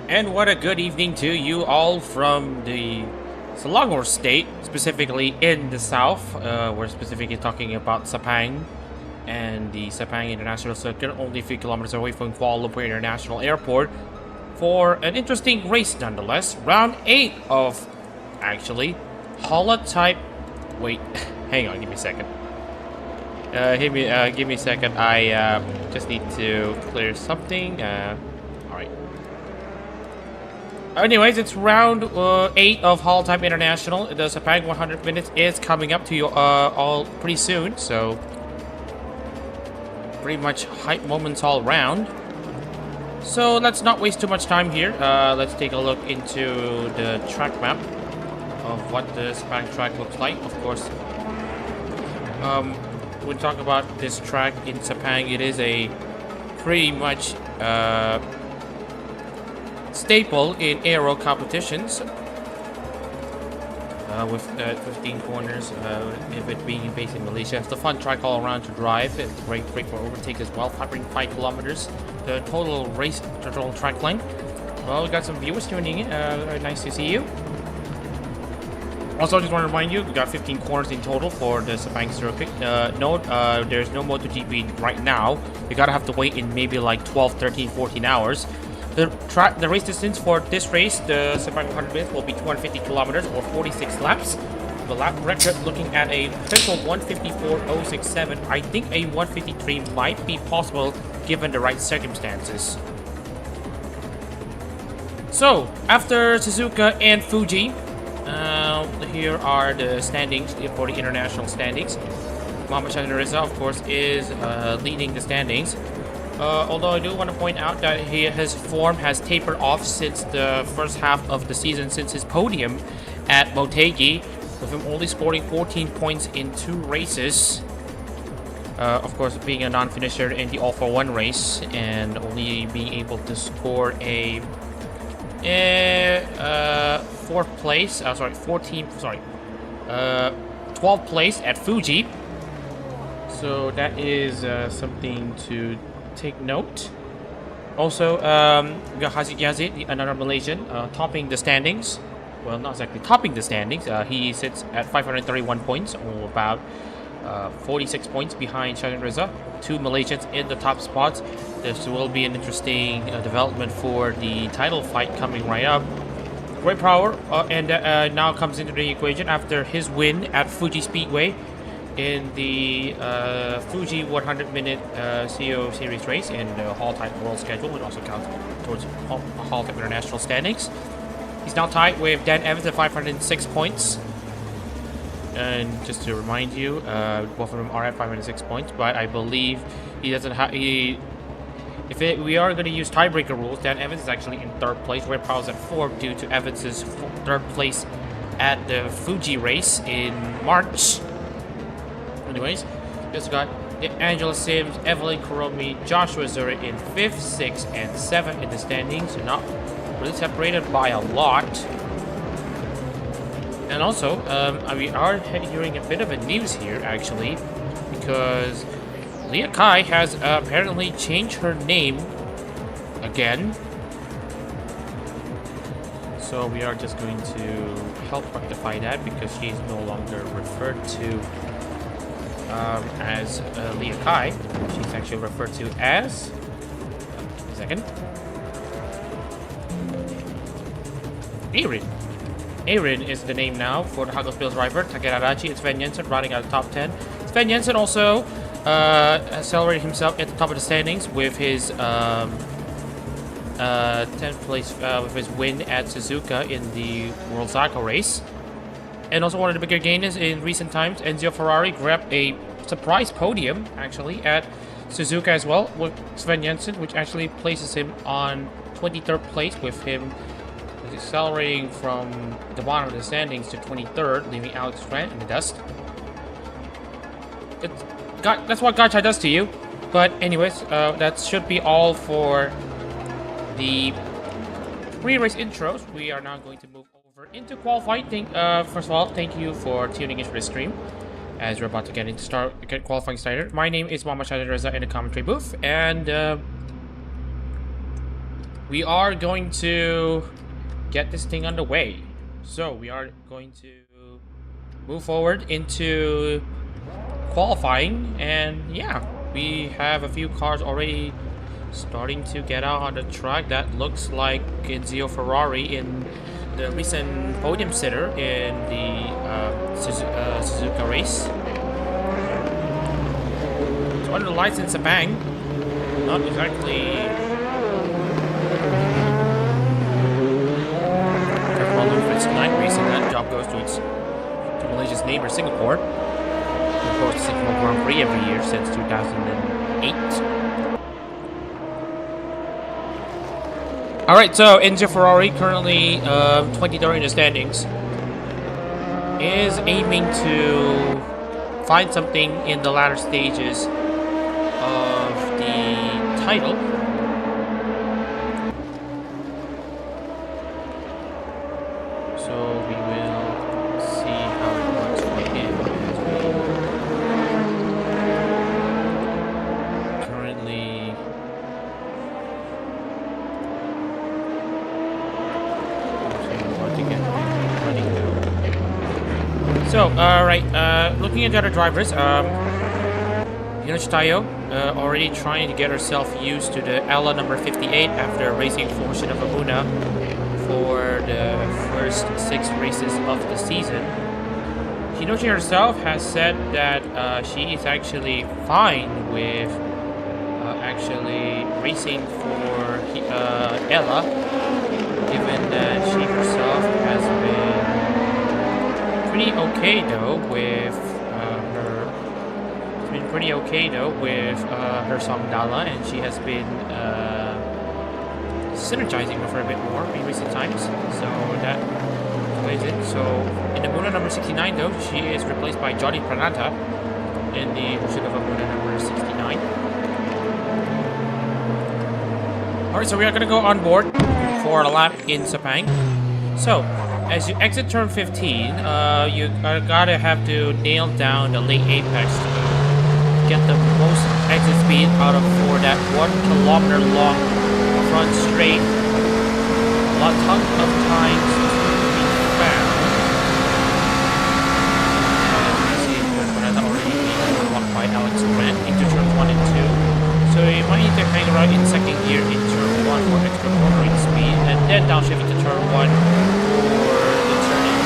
And what a good evening to you all from the Selangor state, specifically in the south. We're specifically talking about Sepang and the Sepang International Circuit, only a few kilometers away from Kuala Lumpur International Airport, for an interesting race nonetheless. Round 8 of, actually, HoloType. Wait, hang on, give me a second. Give me a second. I just need to clear something. Alright. Anyways, it's round 8 of HoloType International. The Sepang 100 minutes is coming up to you all pretty soon, so pretty much hype moments all round. So let's not waste too much time here. Let's take a look into the track map of what the Sepang track looks like. Of course, when we talk about this track in Sepang, it is a pretty much staple in aero competitions, with 15 corners, if it being based in Malaysia. It's a fun track all around to drive. It's great for overtake as well. 5.5 kilometers, the total track length. Well, we got some viewers tuning in. Nice to see you. Also, I just want to remind you, we got 15 corners in total for the Sepang circuit. Note, there's no MotoGP right now. You gotta have to wait in maybe like 12, 13, 14 hours. The race distance for this race, the Sepang 100 minutes, will be 250 kilometers or 46 laps. The lap record looking at a potential 154.067. I think a 153 might be possible given the right circumstances. So, after Suzuka and Fuji, here are the standings for the international standings. Mohammed Reza, of course, is leading the standings. Although I do want to point out that his form has tapered off since the first half of the season, since his podium at Motegi, with him only scoring 14 points in 2 races. Of course, being a non-finisher in the All-for-One race, and only being able to score a 12th place at Fuji. So that is something to take note. Also, we got Haziq Yazid, another Malaysian, topping the standings. Well, not exactly topping the standings. He sits at 531 points, or about 46 points behind Shahid Reza. 2 Malaysians in the top spots. This will be an interesting development for the title fight coming right up. Great power, and now comes into the equation after his win at Fuji Speedway in the Fuji 100-minute CO Series race in the HoloType World Schedule, which also counts towards HoloType International standings. He's now tied with Dan Evans at 506 points. And just to remind you, both of them are at 506 points, but I believe he doesn't have... we are going to use tiebreaker rules, Dan Evans is actually in 3rd place. Red Powell's at 4th due to Evans' 3rd place at the Fuji race in March. Anyways, just got Angela Sims, Evelyn Kuromi, Joshua Zuri in 5th, 6th, and 7th in the standings. So not really separated by a lot. And also, we are hearing a bit of a news here, actually, because Leah Kai has apparently changed her name again. So we are just going to help rectify that, because she is no longer referred to as Leah Kai. She's actually referred to as... a second. Erin is the name now for the Hagos Bills driver. Takeda Adachi, it's Sven Jensen riding out of top 10. Sven Jensen also accelerated himself at the top of the standings with his 10th place with his win at Suzuka in the World Cycle race. And also one of the bigger gainers in recent times, Enzio Ferrari grabbed a surprise podium, actually, at Suzuka as well, with Sven Jensen, which actually places him on 23rd place, with him accelerating from the bottom of the standings to 23rd, leaving Alex Grant in the dust. That's what Gacha does to you. But anyways, that should be all for the pre-race intros. We are now going to move over into qualifying. First of all, thank you for tuning in for this stream, as we're about to get qualifying started. My name is Mohammed Reza in the commentary booth, and we are going to get this thing underway. So we are going to move forward into qualifying, and yeah, we have a few cars already starting to get out on the track. That looks like Enzo Ferrari in the recent podium sitter in the Suzuka race. So under the lights in Sepang, not exactly night race, and that job goes to Malaysia's neighbor Singapore. Of course, Singapore Grand Prix every year since 2008. Alright, so Enzo Ferrari, currently 23rd in the standings, is aiming to find something in the latter stages of the title. So we will see how it works for him as we currently about to get running now. So, alright, looking at the other drivers, Tayo already trying to get herself used to the Ella number 58 after racing for Shinababuna for the first 6 races of the season. Shinochi herself has said that she is actually fine with actually racing for Ella, given that she herself has been pretty okay though with her song Dala, and she has been synergizing with her a bit more in recent times, so that plays it. So in the Muna number 69 though, she is replaced by Jody Pranata in the Hoshigava Muna number 69. Alright, so we are going to go on board for a lap in Sepang. So as you exit turn 15, you gotta have to nail down the late apex to get the most exit speed out of for that 1 kilometer long front straight. A ton of times to be found. And you see Fernanda already being blocked by Alex Grant into turns 1 and 2. So you might need to hang around in second gear in turn 1 for extra cornering speed, and then downshift into turn 1 for the turning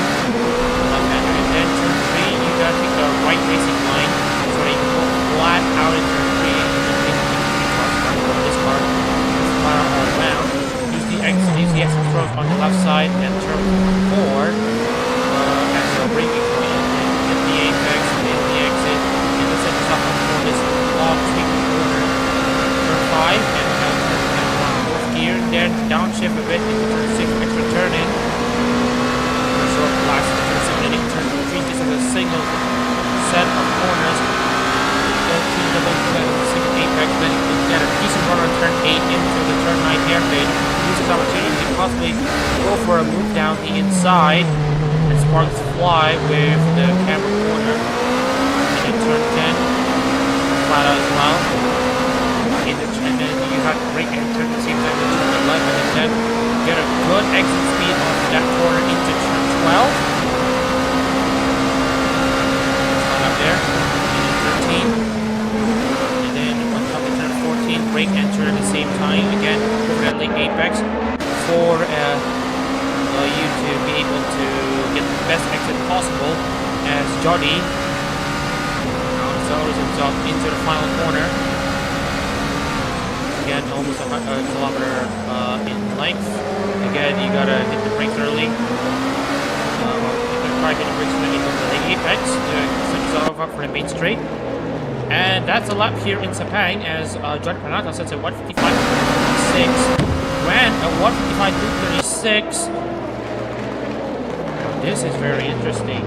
left-hander. And then turn 3, you gotta take the right racing line so that you can go flat out in turn 3 and then take the cars for this car. All around. Use the exit throws on the left side, and turn 4 as a braking point, and hit the apex, hit the exit, and then set yourself up for this long sweeping corner. Turn 5 and turn 1 fourth gear, then downshift a bit into turn 6 extra turn in. For short last turn 7 and turn 3, this is a single set of corners. Single apex, then you get a decent run on turn 8 into the turn 9 hairpin. Use this opportunity to possibly go for a move down the inside and sparks fly with the camera corner. And then turn 10, flat out as well. And then you have to brake and turn at the same time to turn 11, and then get a good exit speed off that corner into turn 12. Flat out there. And then 13. Brake and turn at the same time, again for that late apex, for you to be able to get the best exit possible as Jody throws himself into the final corner. Again, almost a kilometer in length. Again, you gotta hit the brakes early. Try to hit the brakes when you go to the late apex to set yourself up for the main straight. And that's a lap here in Sepang as John Pranata sets at 155.36. Grant at 155.36. This is very interesting.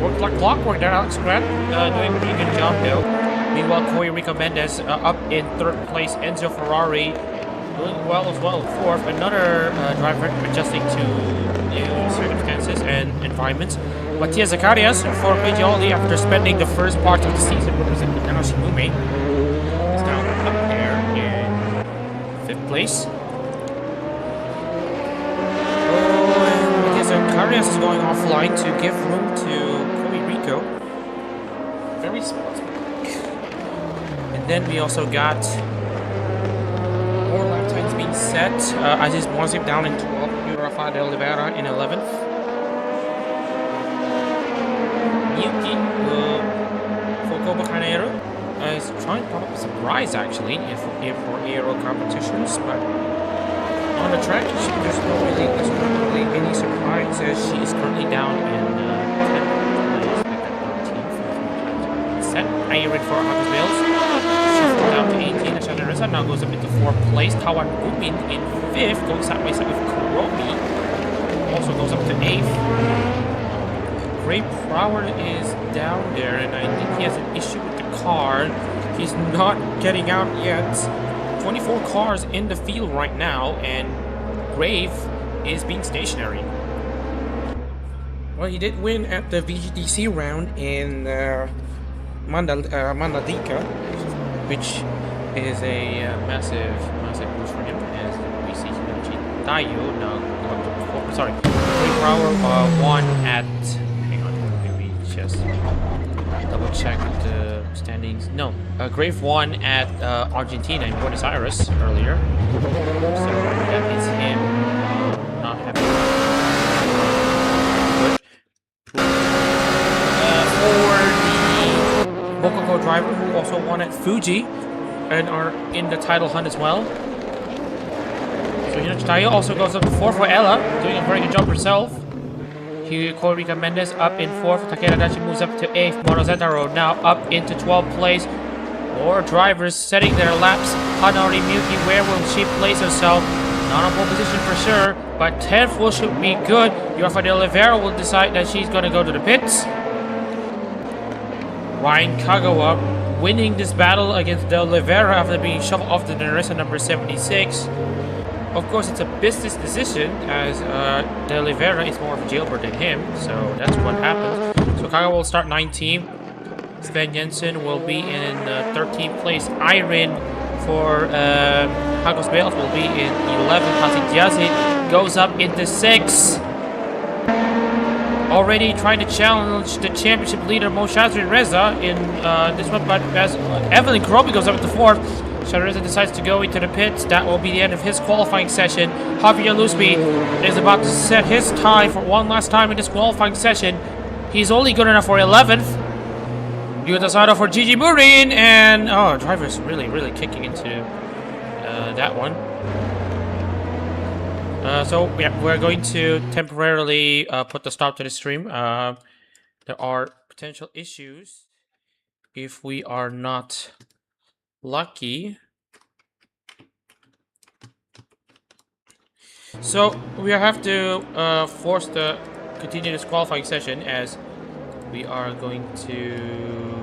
Worked like clockwork there, Alex Grant. Doing a pretty good job though. Meanwhile, Corey Rico Mendez up in 3rd place. Enzo Ferrari doing well as well. 4th, another driver adjusting to new circumstances and environments. Matias Zacarias for Paggioli, after spending the first part of the season representing Nanoshimumi, is now up there in 5th 5th place. Oh, and I guess Carrias is going offline to give room to Kobe Rico. Very smart. And then we also got more lap times being set. Aziz Morsip down in 12th. Rafa de Oliveira in 11th. Yuki Foucault Bacanero is trying to pop up a surprise actually for aero competitions, but on the track there's not really any surprise as she is currently down in 10th place, like at 13th. Set Iron for Agus Bales. She's down to 18. Ashana Reza now goes up into 4th place. Tawan Gubin in 5th, going side by side with Kuromi. Also goes up to 8th. Ray Proward is down there, and I think he has an issue with the car. He's not getting out yet. 24 cars in the field right now, and Grave is being stationary. Well, he did win at the VGTC round in Mandalika, which is a massive boost for him. As we see Hinochi Tayo now go up to 4. Sorry, Ray Proward won at. Just double check the standings. No, Grave won at Argentina in Buenos Aires earlier. So that is him not having good. For the Mokoko driver who also won at Fuji and are in the title hunt as well. So Hinochi Tayo also goes up to 4 for Ella, doing a very good job herself. Korika Mendes up in 4th. Takeda Dachi moves up to 8th. Mono Zetaro now up into 12th place. More drivers setting their laps. Hanori Miyuki, where will she place herself? Not on pole position for sure, but 10th will should be good. Rafa de Oliveira will decide that she's going to go to the pits. Ryan Kagawa winning this battle against de Oliveira after being shuffled off the Nerissa number 76. Of course, it's a business decision as de Oliveira is more of a jailbird than him, so that's what happens. So Kagawa will start 19th. Sven Jensen will be in 13th place. Iron for Hagos Bales will be in 11th. Hasik Yazid goes up into 6th. Already trying to challenge the championship leader Mo Shazrin Reza in this one, but as Evelyn Kuromi goes up into 4th. Reza decides to go into the pits. That will be the end of his qualifying session. Javier Lusby is about to set his time for one last time in this qualifying session. He's only good enough for 11th. Yutasado for Gigi Murin, and driver's really kicking into that one. So yeah, we're going to temporarily put the stop to the stream. There are potential issues if we are not lucky. So we have to force the continue this qualifying session as we are going to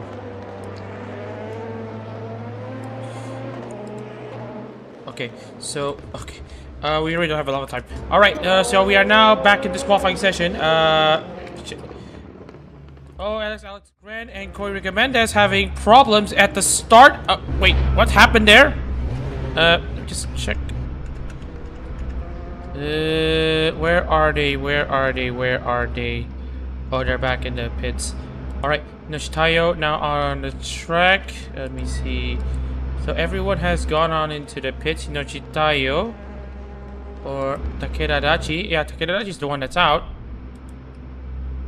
we really don't have a lot of time. All right, so we are now back in this qualifying session. Alex Grant and Corey Mendez having problems at the start. Wait, what happened there? Just check. Where are they? Oh, they're back in the pits. Alright, Noshitayo now on the track. Let me see. So everyone has gone on into the pits. Noshitayo or Takeda Dachi. Yeah, Takeda Dachi is the one that's out.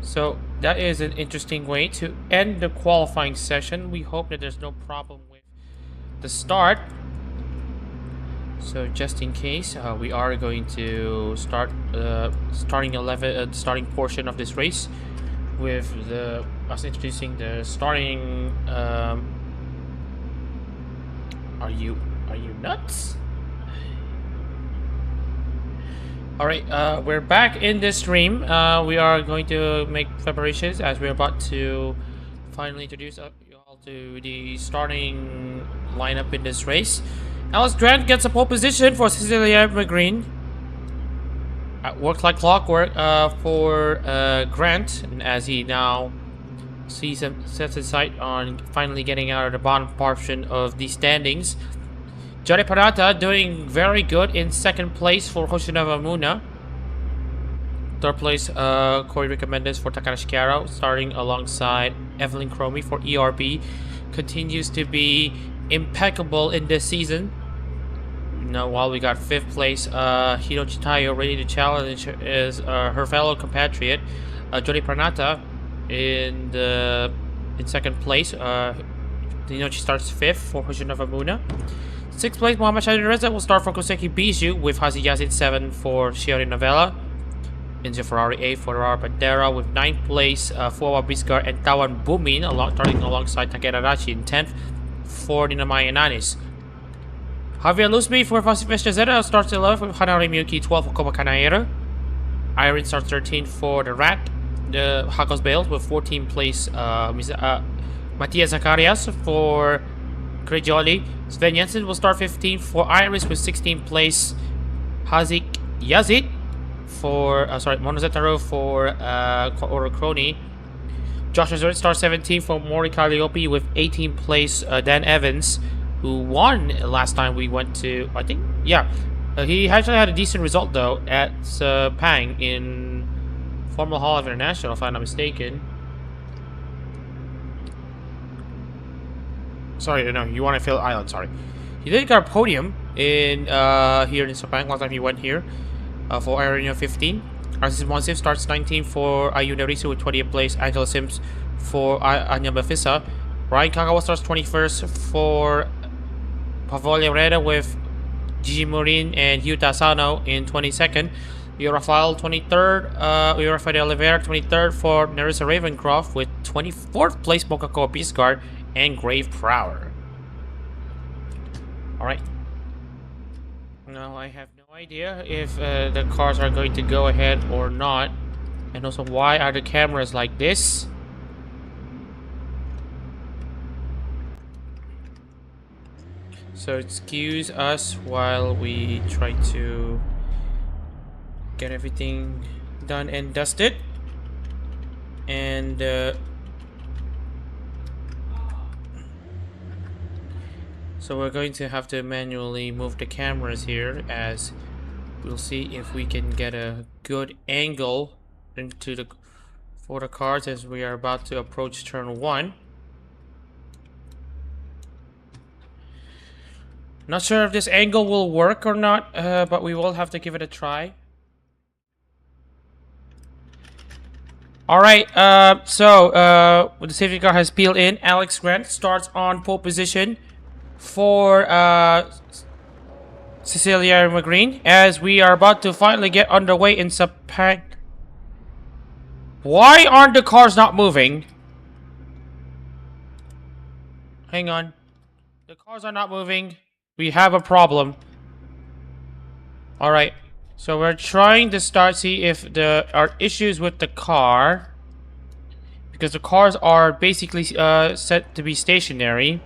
So that is an interesting way to end the qualifying session. We hope that there's no problem with the start. So just in case, we are going to start starting portion of this race with us introducing the starting. Are you nuts? Alright, we're back in this stream. We are going to make preparations as we're about to finally introduce you all to the starting lineup in this race. Alice Grant gets a pole position for Cecilia McGreen. Works like clockwork for Grant, and as he now sets his sight on finally getting out of the bottom portion of the standings. Johnny Parata doing very good in second place for Hoshinobu Muna. Third place, Corey Recommended for Takashi Kiaro, starting alongside Evelyn Cromie for ERB. Continues to be impeccable in this season. Now, while we got fifth place, Hiroshi Tayo ready to challenge is her fellow compatriot, Jody Pranata, in second place. She starts fifth for Hoshinobu Muna. Sixth place, Mohamed Shahid Reza will start for Koseki Bijou with Hazi Yazid 7 for Shiori Novella. Enzo Ferrari 8 for Rara Bandera with 9th place, Fuwa Biscar and Tawan Bumin starting alongside Takeda Rachi in 10th for Ninamaya Nanis. Javier Luzmi for Vesta Zeta starts 11th with Hanari Miyuki 12 for Kobakanaera. Iron starts 13th for the Rat. The Hakos Bales with 14th place, Matthias Zacharias for Krejoli. Sven Jensen will start 15th for Iris with 16th place, Hazik Yazid for Monozetaro for Orocroni. Josh Azure starts 17th for Mori Calliope with 18th place, Dan Evans, who won last time we went to, I think, yeah. He actually had a decent result though at Sepang in Formula Hall of International, if I'm not mistaken. Sorry, no, you want to fill Island, sorry. He did get a podium in here in Sepang last time he went here for Arena 15. Arsis Monsif starts 19th for Ayu Nerisu with 20th place. Angela Sims for Anya Mafisa. Ryan Kagawa starts 21st for Pavolia Reda with Gigi Morin and Yuta Asano in 22nd. Rafael 23rd, Rafael Oliveira 23rd for Nerissa Ravencroft with 24th place Mokako Biscard and Grave Prowler. Alright. Now I have no idea if the cars are going to go ahead or not. And also, why are the cameras like this? So excuse us while we try to get everything done and dusted. And so we're going to have to manually move the cameras here, as we'll see if we can get a good angle for the cars as we are about to approach turn 1. Not sure if this angle will work or not, but we will have to give it a try. Alright, so the safety car has peeled in. Alex Grant starts on pole position for Cecilia McGreen as we are about to finally get underway in Sepang. Why aren't the cars not moving? Hang on. The cars are not moving. We have a problem. Alright. So we're trying to see if there are issues with the car. Because the cars are basically set to be stationary.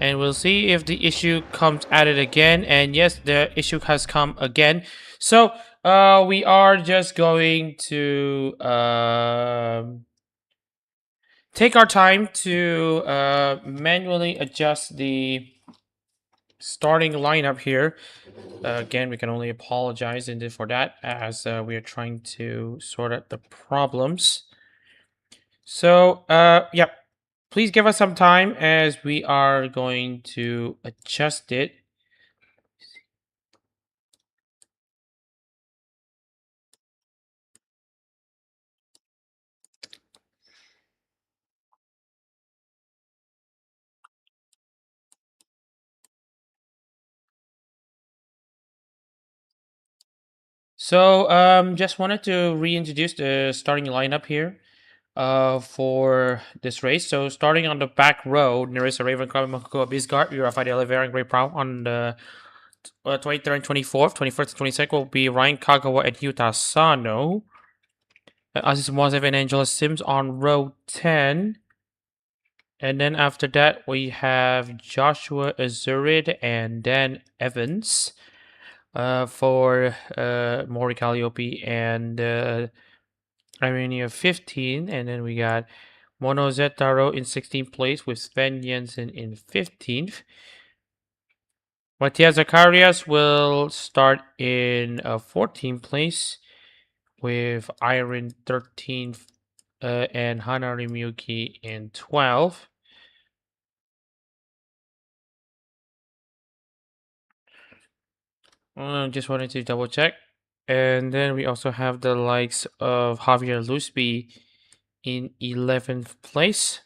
And we'll see if the issue comes at it again. And yes, the issue has come again. So we are just going to take our time to manually adjust the starting lineup here. Again, we can only apologize for that, as we are trying to sort out the problems. So, yeah, please give us some time as we are going to adjust it. So, just wanted to reintroduce the starting lineup here for this race. So, starting on the back row, Nerissa Ravencroft, Makoto Bisgard, Rafael Oliveira, and Grey Prow on the 23rd and 24th. 21st and 22nd will be Ryan Kagawa and Yuta Sano. Aziz Mozev and Angela Sims on row 10. And then after that, we have Joshua Azurid and Dan Evans for Mori Calliope and Irenia 15. And then we got Mono Zetaro in 16th place with Sven Jensen in 15th. Matias Zacharias will start in 14th place with Iron 13th and Hana Ryuki in 12th. Just wanted to double check. And then we also have the likes of Javier Lusby in 11th place.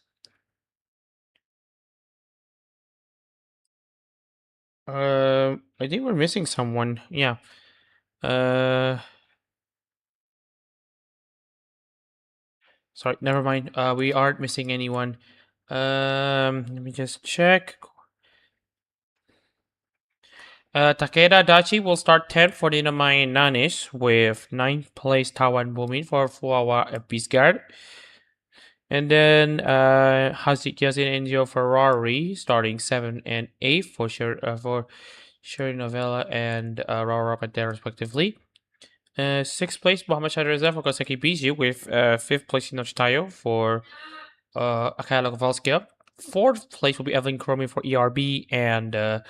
I think we're missing someone. Yeah. Sorry, never mind. We aren't missing anyone. Let me just check. Takeda Dachi will start 10th for Dynamite Nanish with 9th place Tawan Bumin for Fuawa Bisgard. And then Hazik Yazin Enzo Ferrari starting 7th and 8th for Sherry Novella and Rara Pantera respectively. 6th place Mohamed Shadreza for Koseki Biju with 5th place Inoch Tayo for Akala Kovalskia. 4th place will be Evelyn Cromie for ERB and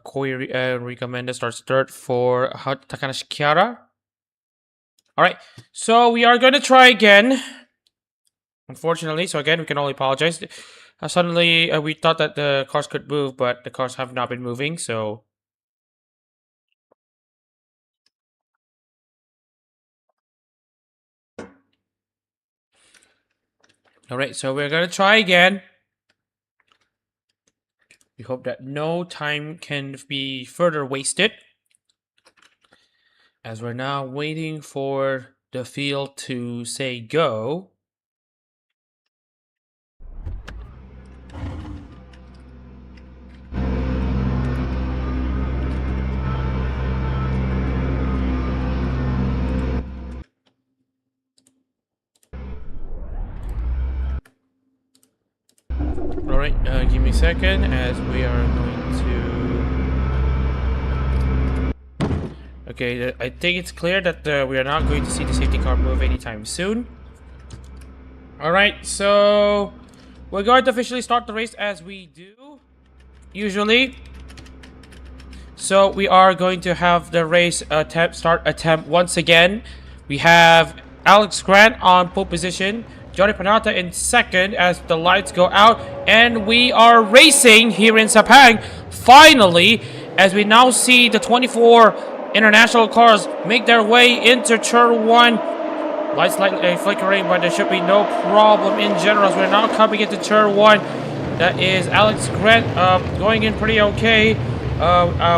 Koi Rika Mendes starts 3rd for Takanashi Kiara. Alright, so we are going to try again. Unfortunately, so again, we can only apologize. Suddenly, we thought that the cars could move, but the cars have not been moving, so... Alright, so we're going to try again. We hope that no time can be further wasted. As we're now waiting for the field to say go. Alright, give me a second as we are going to... Okay, I think it's clear that we are not going to see the safety car move anytime soon. Alright, so we're going to officially start the race as we do, usually. So we are going to have the race start attempt once again. We have Alex Grant on pole position, Johnny Panata in 2nd as the lights go out, and we are racing here in Sepang, finally, as we now see the 24 international cars make their way into Turn 1. Lights slightly flickering, but there should be no problem in general as we're now coming into Turn 1. That is Alex Grant going in pretty okay.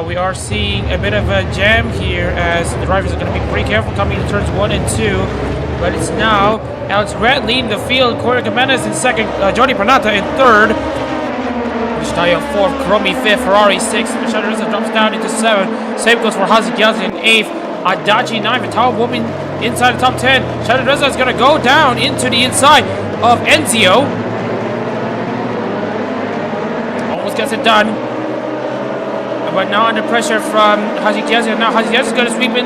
We are seeing a bit of a jam here as the drivers are going to be pretty careful coming into turns 1 and 2. But it's now Alex Grant leading the field, Corey Jimenez in 2nd, Johnny Pranata in 3rd. Vishtayo 4th, Kromi 5th, Ferrari 6th, Shadariza drops down into 7th. Same goes for Hazik Yazin in 8th, Adachi 9th, and Tao Woman inside the top 10. Shadariza is going to go down into the inside of Enzio. Almost gets it done. But now under pressure from Hazik Yazin. Now Hazik Yazin is going to sweep in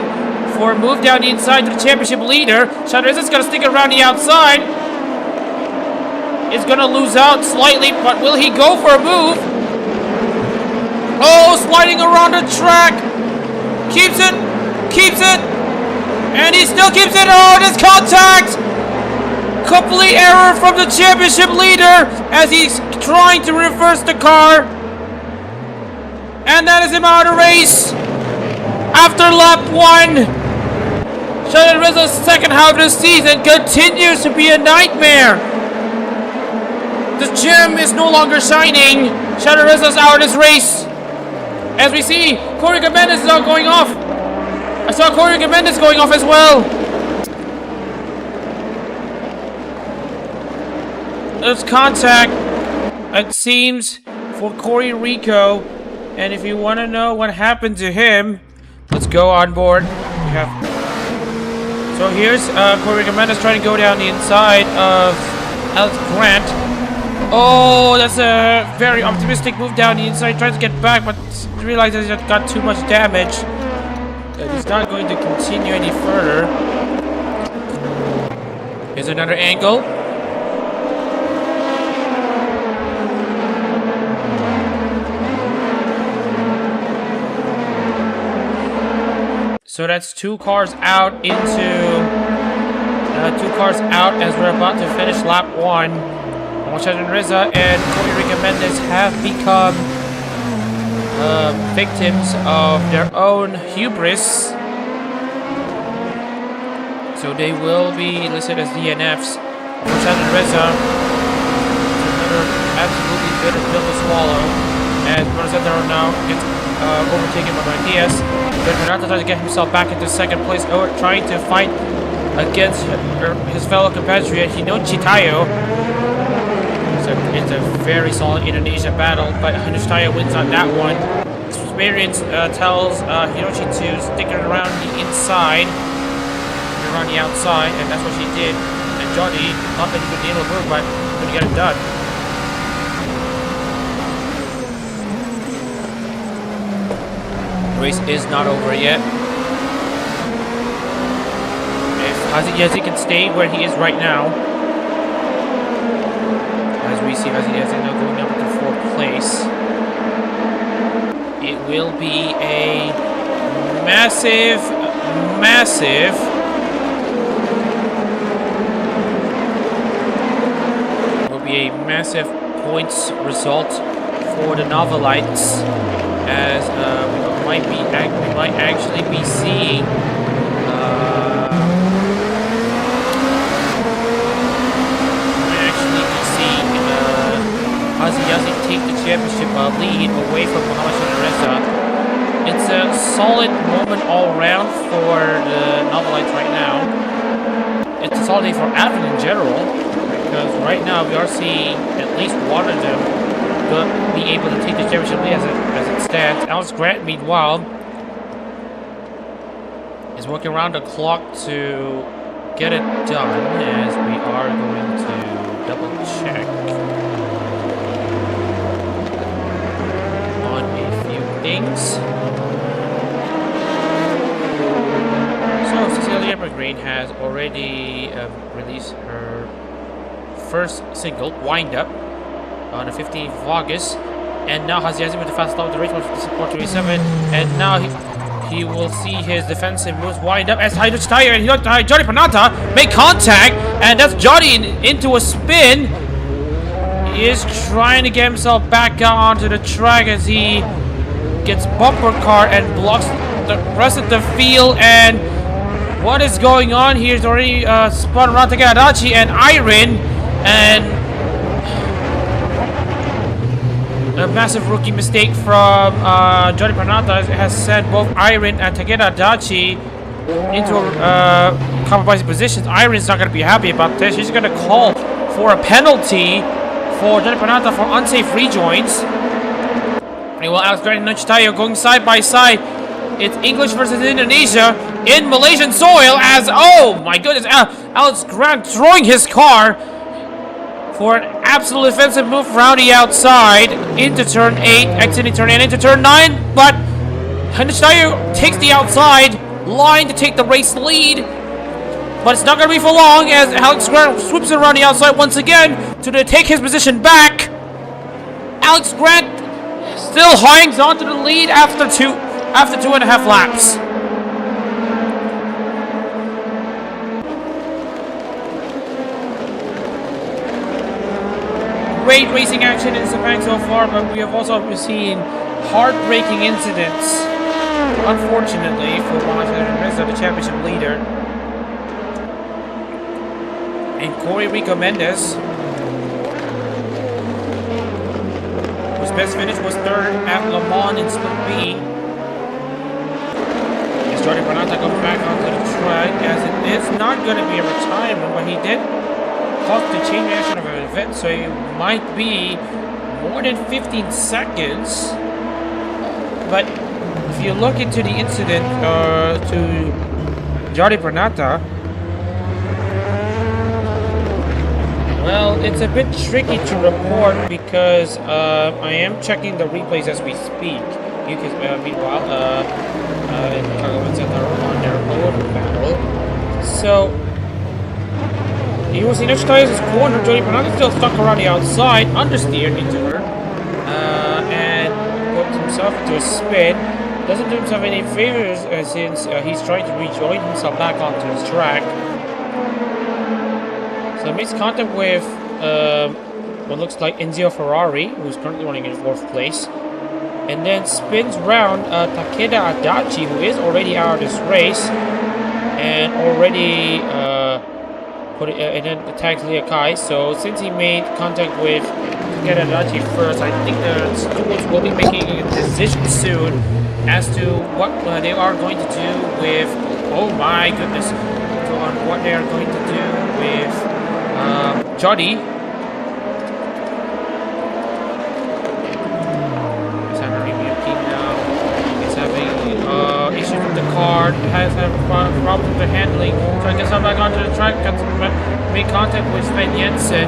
for a move down the inside to the championship leader. Shadariza is going to stick around the outside. Is going to lose out slightly, but will he go for a move? Oh, sliding around the track. Keeps it, and he still keeps it. Oh, there's contact. Complete error from the championship leader as he's trying to reverse the car. And that is him out of the race. After lap 1. Shadariza's second half of the season continues to be a nightmare. The gem is no longer shining. Shadariza's out of this race. As we see, Corey Jimenez is now going off. I saw Corey Jimenez going off as well. There's contact, it seems, for Corey Rico. And if you want to know what happened to him, let's go on board. So here's Corey Jimenez trying to go down the inside of Alex Grant. Oh, that's a very optimistic move down the inside. Tries to get back, but realizes he's got too much damage. That he's not going to continue any further. Here's another angle. So that's 2 cars out into 2 cars out as we're about to finish lap 1. Monetized Reza and Corey Mendes have become victims of their own hubris. So they will be listed as DNFs. Monetized Reza, another absolutely bitter pill to swallow. As Monetized now gets overtaken by Diaz. But Renato tries to get himself back into second place, trying to fight against his fellow compatriot Hinochi Tayo. It's a very solid Indonesia battle, but Hinochi wins on that one. Experience tells Hinochi to stick it around the inside, around the outside, and that's what she did. And Johnny, not that he could nail a move, but couldn't get it done. The race is not over yet. If Haziyazi can stay where he is right now, as we see Haziyazi now going up to 4th place, it will be a massive points result for the Novelites, as we might actually be seeing Haziyazi take the championship lead away from Monetized Reza. It's a solid moment all round for the Novelites right now. It's a solid day for Advent in general, because right now we are seeing at least one of them be able to take the championship lead as it stands. Alex Grant, meanwhile, is working around the clock to get it done, as we are going to double check on a few things. So Cecilia Evergreen has already released her first single, Wind Up, on the 15th of August, and now Haziyazi with the fast start of the race, 4:27, and now he will see his defensive moves wind up as Hinochi Tayo and Johnny Panata make contact, and that's Johnny into a spin. He is trying to get himself back out onto the track as he gets bumper car and blocks the rest of the field. And what is going on here is already spun around Takadachi and Iron, and a massive rookie mistake from Johnny Panata has sent both Iron and Takadachi into compromising positions. Iron's not going to be happy about this. He's going to call for a penalty for Johnny Panata for unsafe rejoins. Meanwhile, Alex Grant and Hinochi Tayo going side by side. It's English versus Indonesia in Malaysian soil as, oh my goodness, Alex Grant throwing his car for an absolute offensive move around the outside into turn 8, exiting turn 8 into turn 9, but Hinochi Tayo takes the outside line to take the race lead, but it's not going to be for long as Alex Grant swoops around the outside once again to take his position back. Alex Grant still hangs on to the lead after 2.5 laps. Great racing action in Sepang so far, but we have also seen heartbreaking incidents, unfortunately, for Monetized, the championship leader. And Corey Rico Mendes, whose best finish was 3rd at Le Mans in Split B. As Jordi Panata comes back onto the track, as it is not going to be a retirement, but he did cause the chain reaction of an event, so it might be more than 15 seconds. But if you look into the incident to Jordi Panata, well, it's a bit tricky to report because I am checking the replays as we speak. You can, meanwhile, on their own battle. So, he was in Hinochi corner. Johnny Panata still stuck around the outside, understeered into her, and put himself into a spin. doesn't do himself any favors since he's trying to rejoin himself back onto his track. So makes contact with what looks like Enzio Ferrari, who's currently running in 4th place. And then spins round Takeda Adachi, who is already out of this race. And already and then attacks Liakai. So since he made contact with Takeda Adachi first, I think the stewards will be making a decision soon as to what they are going to do with, oh my goodness, on what they are going to do with Jody. Issues with the car, has a problem with the handling, so I guess I'm back onto the track, made contact with Sven Jensen.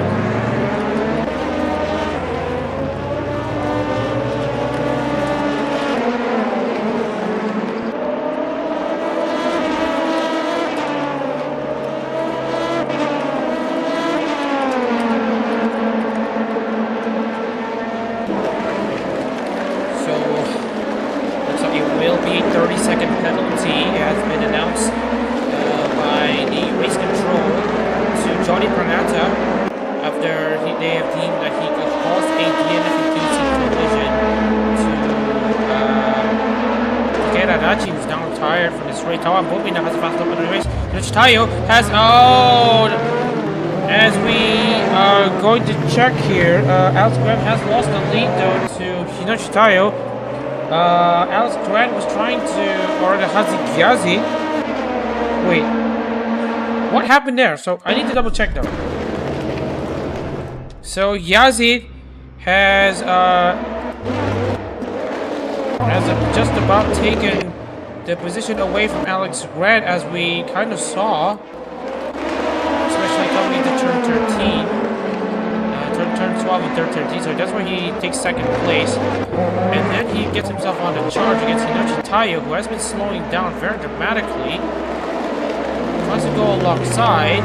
Has as we are going to check here, Alex Grant has lost the lead though to Hinoshi Tayo. Alex Grant was trying to, or the Hazikiazi. Wait, what happened there? So I need to double check though. So Yazid has just about taken the position away from Alex Grant, as we kind of saw, especially coming into turn 13, turn 12 and turn 13, so that's where he takes 2nd place, and then he gets himself on the charge against Hinoshi Tayo, who has been slowing down very dramatically, tries to go alongside,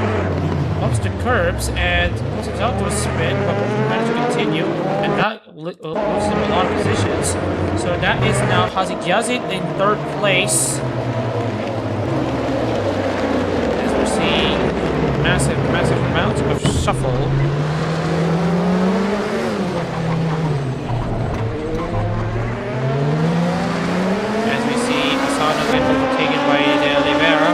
bumps the curbs, and puts himself to a spin, but managed to continue, and that loses him a lot of positions. So that is now Hazik Yazid in 3rd place. As we're seeing massive amounts of shuffle. As we see Asano get overtaken by De Oliveira.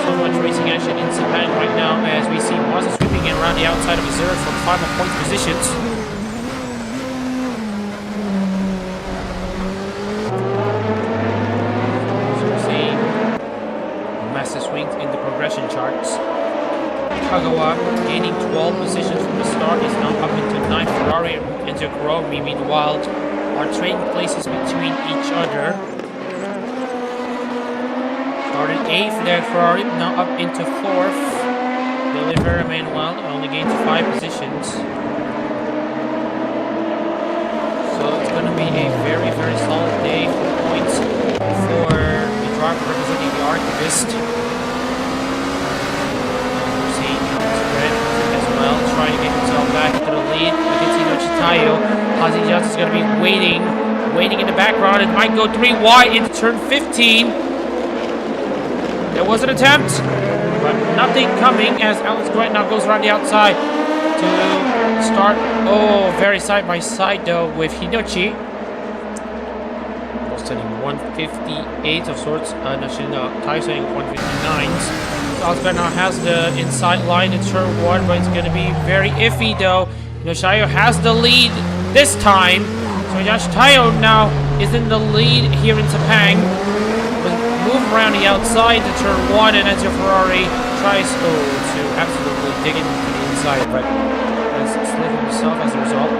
So much racing action in Sepang right now, as we see Mazda sweeping in around the outside of Azura from 5 point positions. Kagawa gaining 12 positions from the start is now up into 9th. Ferrari and Enzio Ferrari, meanwhile, are trading places between each other. Started 8th there, Ferrari, now up into 4th. De Oliveira, meanwhile, only gained 5 positions. So it's going to be a very solid day for points for the driver representing the Archivist. Trying to get himself back to the lead against Hinoshi Tayo. Hazikiazi is going to be waiting in the background. It might go 3 wide into turn 15. There was an attempt, but nothing coming as Alex Grant now goes around the outside to start. Oh, very side by side though with Hinoshi. Setting 158 of sorts. Tayo setting 159s. Alex Grant now has the inside line in turn 1, but it's going to be very iffy though. Tayo has the lead this time. So Hinoshi Tayo now is in the lead here in Sepang. Move around the outside to turn 1, and Enzio Ferrari tries to absolutely dig into the inside, but has slid himself as a result.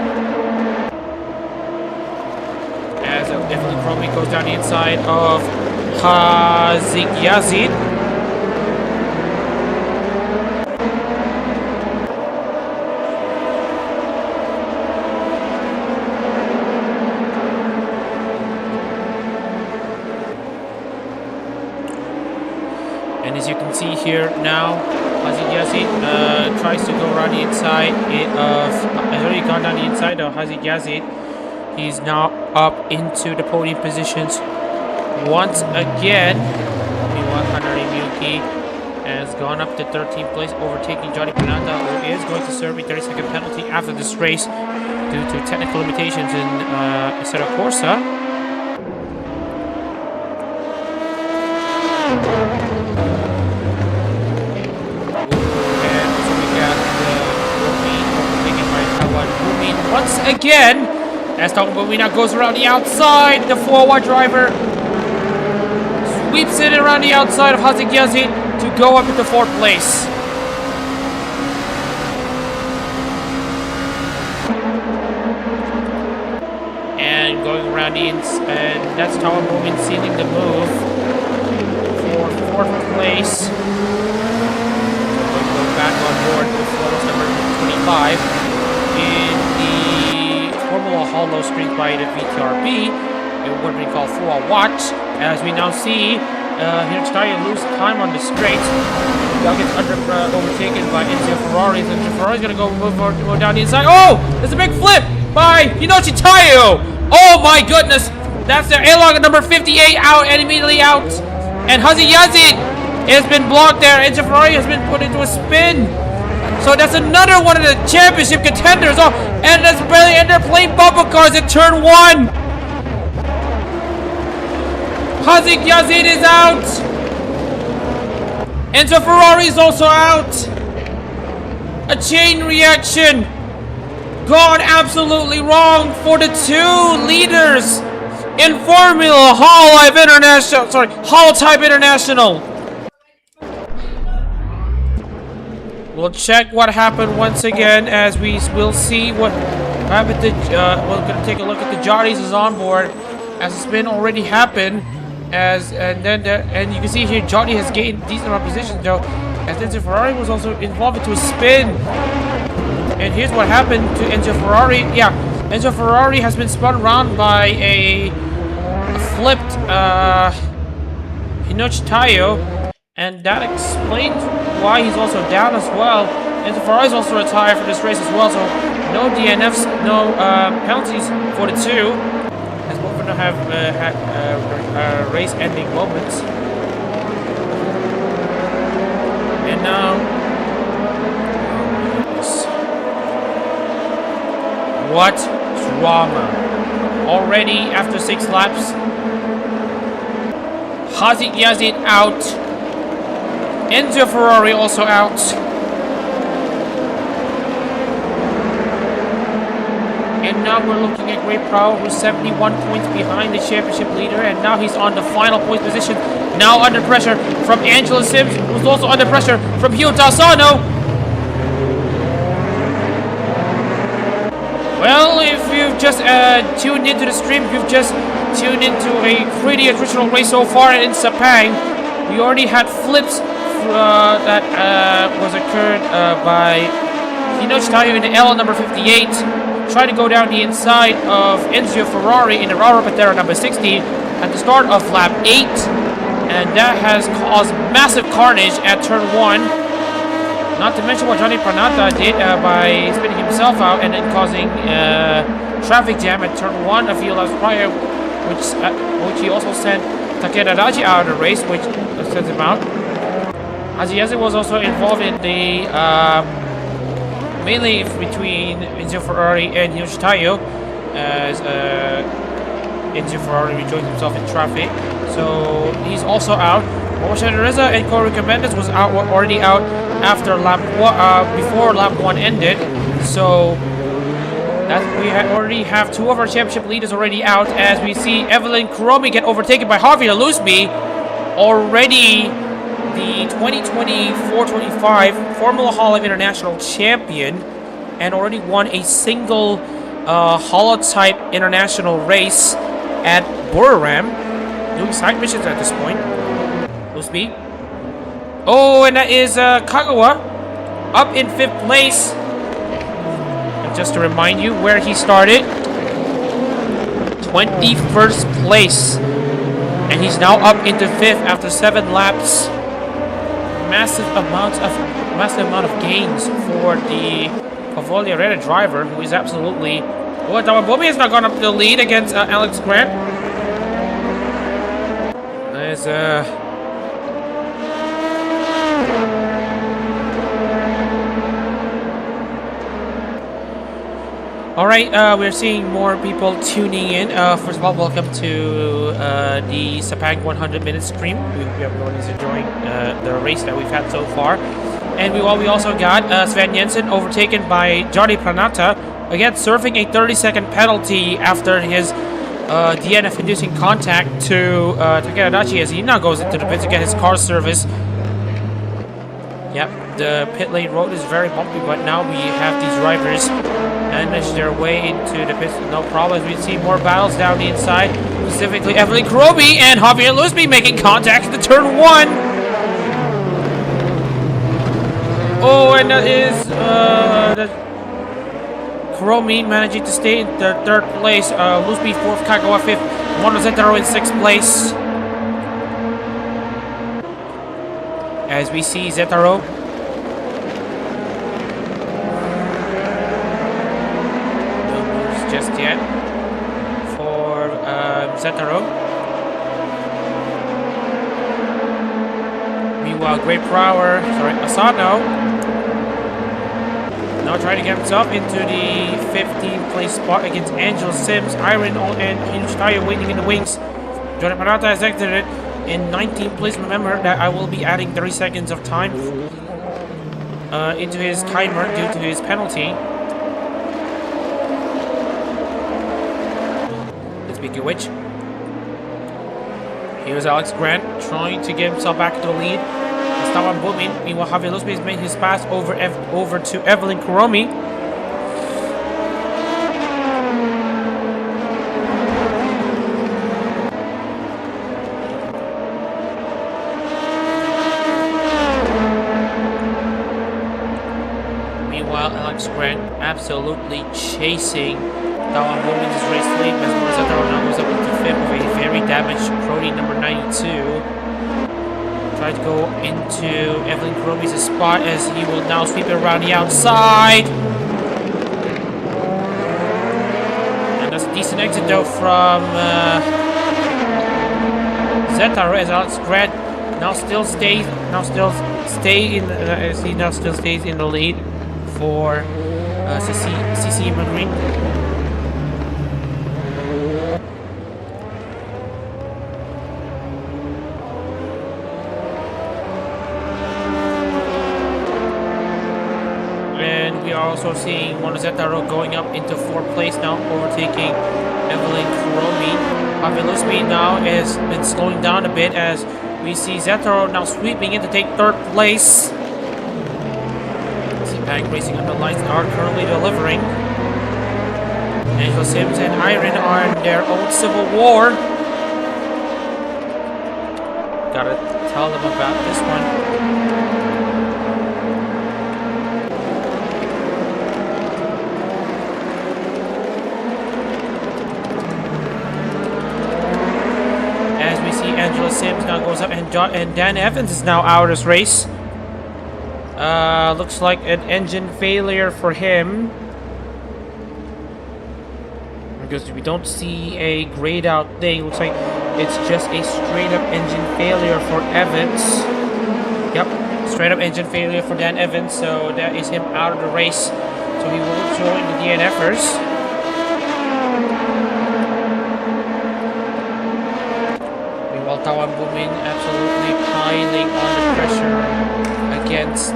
As definitely Chromie goes down the inside of Hazik Yazid. And as you can see here now, Hazik Yazid tries to go around the inside has already gone down the inside of Hazik Yazid. He's now up into the podium positions once again. Meanwhile, Hanari Miyuki has gone up to 13th place, overtaking Johnny Pananda, who is going to serve a 30-second penalty after this race due to technical limitations in Assetto Corsa. And so we got Rumi overtaken by Taiwan Rumi once again, as Taiwan now goes around the outside. The 4-1 driver sweeps it around the outside of Hazik Yazid to go up into 4th place. And going around the and that's Taiwan Rumi sealing the move for 4th place. Going to go back on board with Formula number 25 in the Formula Holo Street by the VTRB. It would be called Full Watch, as we now see Hiroshita lose time on the straight. Now gets overtaken by Enzo Ferrari. Enzo Ferrari's gonna go down the inside. Oh! There's a big flip by Hiroshita! Oh my goodness! That's their A-log number 58 out and immediately out. And Hazi Yazid has been blocked there. Enzo Ferrari has been put into a spin. So that's another one of the championship contenders. Oh, and that's barely, and they're playing bumper cars at turn 1. Hazik Yazid is out. Enzo Ferrari is also out. A chain reaction gone absolutely wrong for the 2 leaders in Formula HoloType International. Sorry, HoloType International. We'll check what happened once again, as we will see what happened to. We're gonna take a look at the Jotties is on board, as the spin already happened. And you can see here Johnny has gained decent amount of position though, as Enzo Ferrari was also involved into a spin. And here's what happened to Enzo Ferrari. Yeah, Enzo Ferrari has been spun around by a flipped Hiroshita, and that explains why he's also down as well. Enzo Ferrari is also retired for this race as well, so no DNFs, no penalties for the 2. As both of them have had race-ending moments. And now, what drama! Already after 6 laps, Hazik Yazid out. Enzo Ferrari also out. And now we're looking at Great Prow, who's 71 points behind the championship leader, and now he's on the final point position. Now under pressure from Angela Sims, who's also under pressure from Hyota Asano. Well, if you've just tuned into the stream, you've just tuned into a pretty traditional race so far in Sepang. We already had flips that was occurred by Hiroshita in the L number 58. Trying to go down the inside of Enzo Ferrari in the Raura Patera number 60 at the start of lap 8, and that has caused massive carnage at turn 1. Not to mention what Johnny Pranata did by spinning himself out and then causing traffic jam at turn 1 a few laps prior, which he also sent Takeda Raji out of the race, which sent him out. Haziyazi was also involved in the mainly between Enzo Ferrari and Hiroshita, as Enzo Ferrari rejoined himself in traffic, so he's also out. Moshad Reza and Corey Mendes was already out after before lap 1 ended, so that we already have 2 of our championship leaders already out, as we see Evelyn Kuromi get overtaken by Harvey Alusby, already the 2024-25 Formula HoloType International champion, and already won a single HoloType International race at Buriram, doing side missions at this point. Alusby. Oh, and that is Kagawa up in 5th place. And just to remind you where he started, 21st place, and he's now up into 5th after 7 laps. Massive amount of gains for the Pavolia Reda driver, who is absolutely. Well, Tawabomi has not gone up to the lead against Alex Grant. as Alright, we're seeing more people tuning in. First of all, welcome to the Sepang 100-minute stream. We hope everyone is enjoying the race that we've had so far. And we also got Sven Jensen overtaken by Johnny Pranata. Again, surfing a 30-second penalty after his DNF-inducing contact to Takeda Adachi as he now goes into the pits to get his car service. Yep, the pit lane road is very bumpy, but now we have these drivers manage their way into the pits with no problems. We see more battles down the inside, specifically Evelyn Kuromi and Javier Lusby making contact at the turn 1. Oh, and that is Kuromi managing to stay in the 3rd place. Lusby 4th, Kagawa 5th, Mono Zetaro in 6th place. As we see Zetaro no moves just yet for Zetaro. Meanwhile, Asano now trying to get himself into the 15th place spot against Angel Sims, Iron and Huge Tire waiting in the wings. Johnny Parata has exited in 19th place. Remember that I will be adding 30 seconds of time into his timer due to his penalty. Speaking of which, here's Alex Grant trying to get himself back to the lead. Esteban Bumin. Meanwhile, Javier Lusby has made his pass over to Evelyn Kuromi. Alex Grant absolutely chasing Esteban Bumin's race lead as Zetaro now goes up into 5th with a very damaged Crony number 92. Try to go into Evelyn Kuromi's spot as he will now sweep it around the outside. And that's a decent exit though from Zetaro as Alex Grant still stays in the lead for CC McGreen. And we are also seeing Monozetaro going up into 4th place now, overtaking Evelyn Kuromi. Javier Lusby now has been slowing down a bit as we see Zetaro now sweeping in to take 3rd place. Sepang Racing on the lights are currently delivering. Angel Sims and Iron are in their own civil war. Gotta tell them about this one. As we see Angela Sims now goes up and Dan Evans is now out of this race. Looks like an engine failure for him. Because we don't see a grayed out thing. Looks like it's just a straight up engine failure for Evans. Yep, straight up engine failure for Dan Evans. So that is him out of the race. So he will join the DNFers. Meanwhile, Tawan Bumin absolutely piling on the pressure against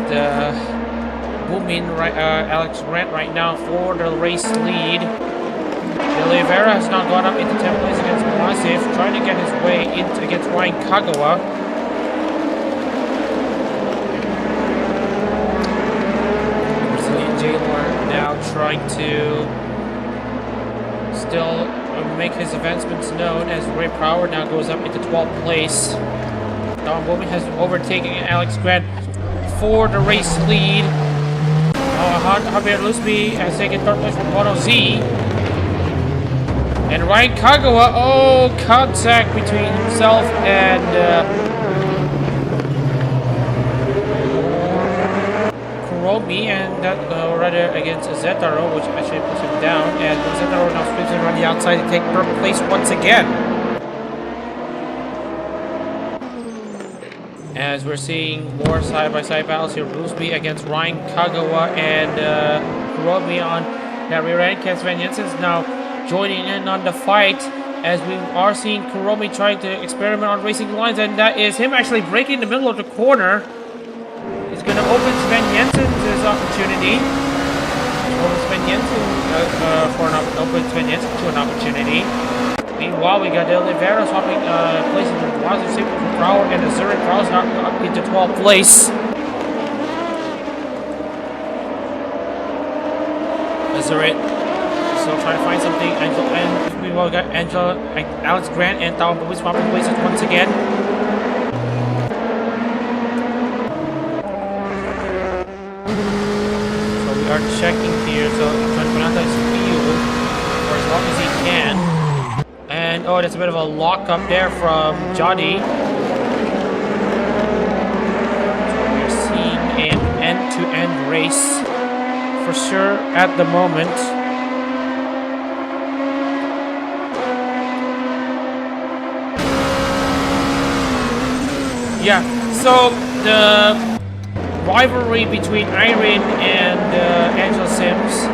Bumin, Alex Grant right now for the race lead. De Oliveira has now gone up into 10th place against Malasif, trying to get his way into against Ryan Kagawa. Brazilian Jailer now trying to still make his advancements known as Ray Power now goes up into 12th place. Don Bowman has overtaken Alex Grant for the race lead. Javier Lusby has taken 3rd place from Moto Z. And Ryan Kagawa, contact between himself and Kuromi, and that rather against Zetaro, which actually puts him down. And Zetaro now sweeps him around the outside to take 3rd place once again. As we're seeing more side-by-side battles here. Bluesby against Ryan Kagawa and Kuromi on that rear end. Sven Jensen's now joining in on the fight, as we are seeing Kuromi trying to experiment on racing lines, and that is him actually breaking the middle of the corner. He's going to open Sven Jensen's opportunity. Open Sven Jensen to an opportunity. Meanwhile, we got De Oliveira swapping places with Wazir Super for Prower, and Azuri Prowler's now up into 12th place. Azuri still trying to find something. And meanwhile, we got Alex Grant and Tao Bobby swapping places once again. So we are checking here. So trying to pronounce his field for as long as he can. And oh, there's a bit of a lock up there from Johnny. So we're seeing an end-to-end race for sure at the moment. Yeah, so the rivalry between Irene and Angela Sims,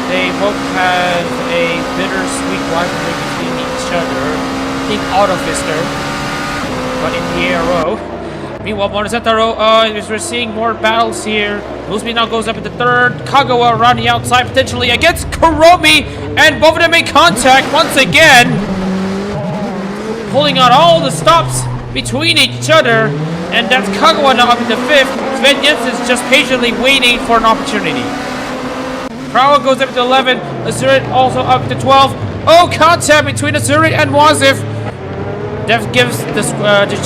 they both have a bittersweet rivalry between each other. I think Auto Fister, but in the ARO. Meanwhile, Monozetaro, as we're seeing more battles here. Bluesby now goes up into third. Kagawa around the outside, potentially against Kuromi, and both of them make contact once again. Pulling out all the stops between each other, and that's Kagawa now up into fifth. Sven Jensen's just patiently waiting for an opportunity. Prower goes up to 11. Azuri also up to 12. Oh, contact between Azuri and Wazif. That gives the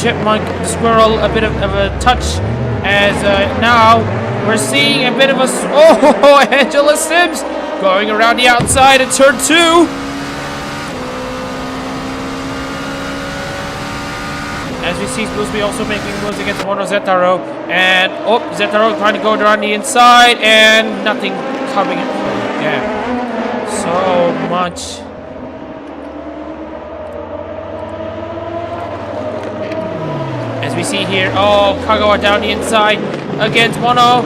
chipmunk, the squirrel, a bit of a touch. As now we're seeing a bit of a Angela Sims going around the outside in turn 2. As we see Bluesby also making moves against Mono Zetaro, and Zetaro trying to go around the inside, and nothing coming in. Yeah, so much. As we see here, Kagawa down the inside against Mono,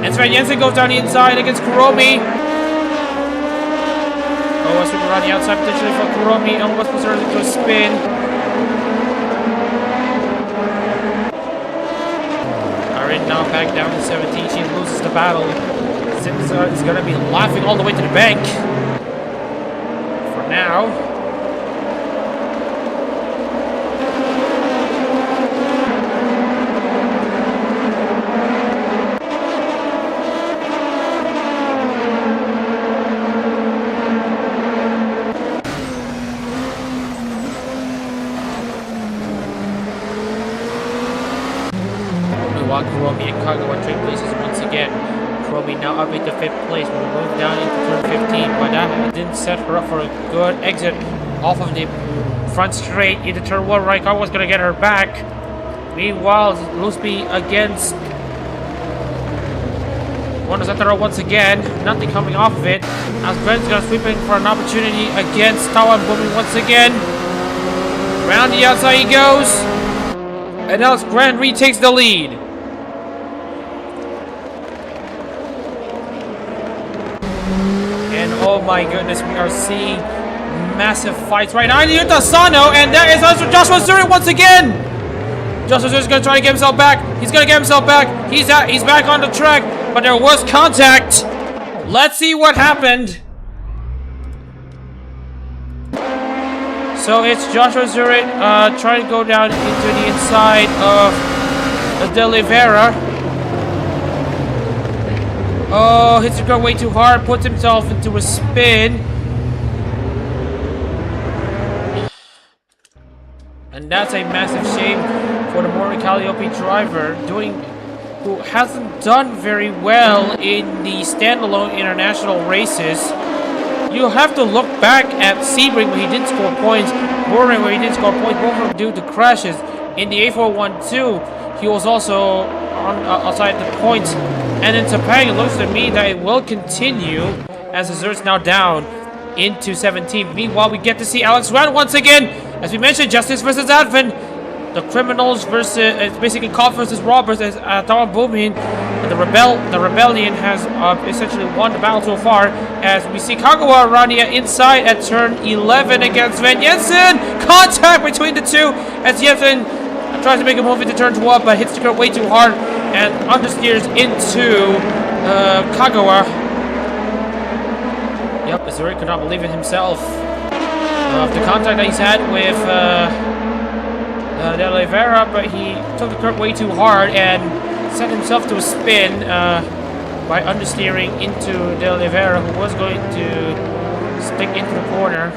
and Sven Jensen goes down the inside against Kuromi. A super around the outside potentially for Kuromi, almost preserves into a spin. Now back down to 17. She loses the battle. Sims is going to be laughing all the way to the bank. For now. Kuromi and Kagawa trade places once again. Kuromi now up into 5th place. We'll move down into turn 15, but that didn't set her up for a good exit off of the front straight into turn 1. Right, Kagawa's gonna get her back. Meanwhile, Bluesby against Monozetaro once again. Nothing coming off of it. As Ben's gonna sweep in for an opportunity against Tawa Bumi once again. Round the outside he goes. And Alex Grant retakes the lead. And oh my goodness, we are seeing massive fights right now. Yuta Sano, and that is also Joshua Zuri once again. Joshua Zuri is going to try to get himself back. He's going to get himself back. He's back on the track, but there was contact. Let's see what happened. So it's Joshua Zuri trying to go down into the inside of De Oliveira. Oh, hits the gun way too hard, puts himself into a spin. And that's a massive shame for the Mori Calliope driver, who hasn't done very well in the standalone international races. You have to look back at Sebring where he didn't score points, Boring where he didn't score points, both of them due to crashes. In the A412, he was also outside the points. And in Sepang, it looks to me that it will continue as Azur's now down into 17. Meanwhile, we get to see Alex Grant once again. As we mentioned, Justice versus Advent. the criminals versus it's basically cops versus robbers. As Tao Booming, the rebellion has essentially won the battle so far. As we see Kagawa around here inside at turn 11 against Sven Jensen. Contact between the two as Jensen tries to make a move into turn 12, but hits the curb way too hard and understeers into Kagawa. Yep, Azuri could not believe it himself. The contact that he's had with De Oliveira, but he took the curb way too hard and set himself to a spin by understeering into De Oliveira, who was going to stick into the corner.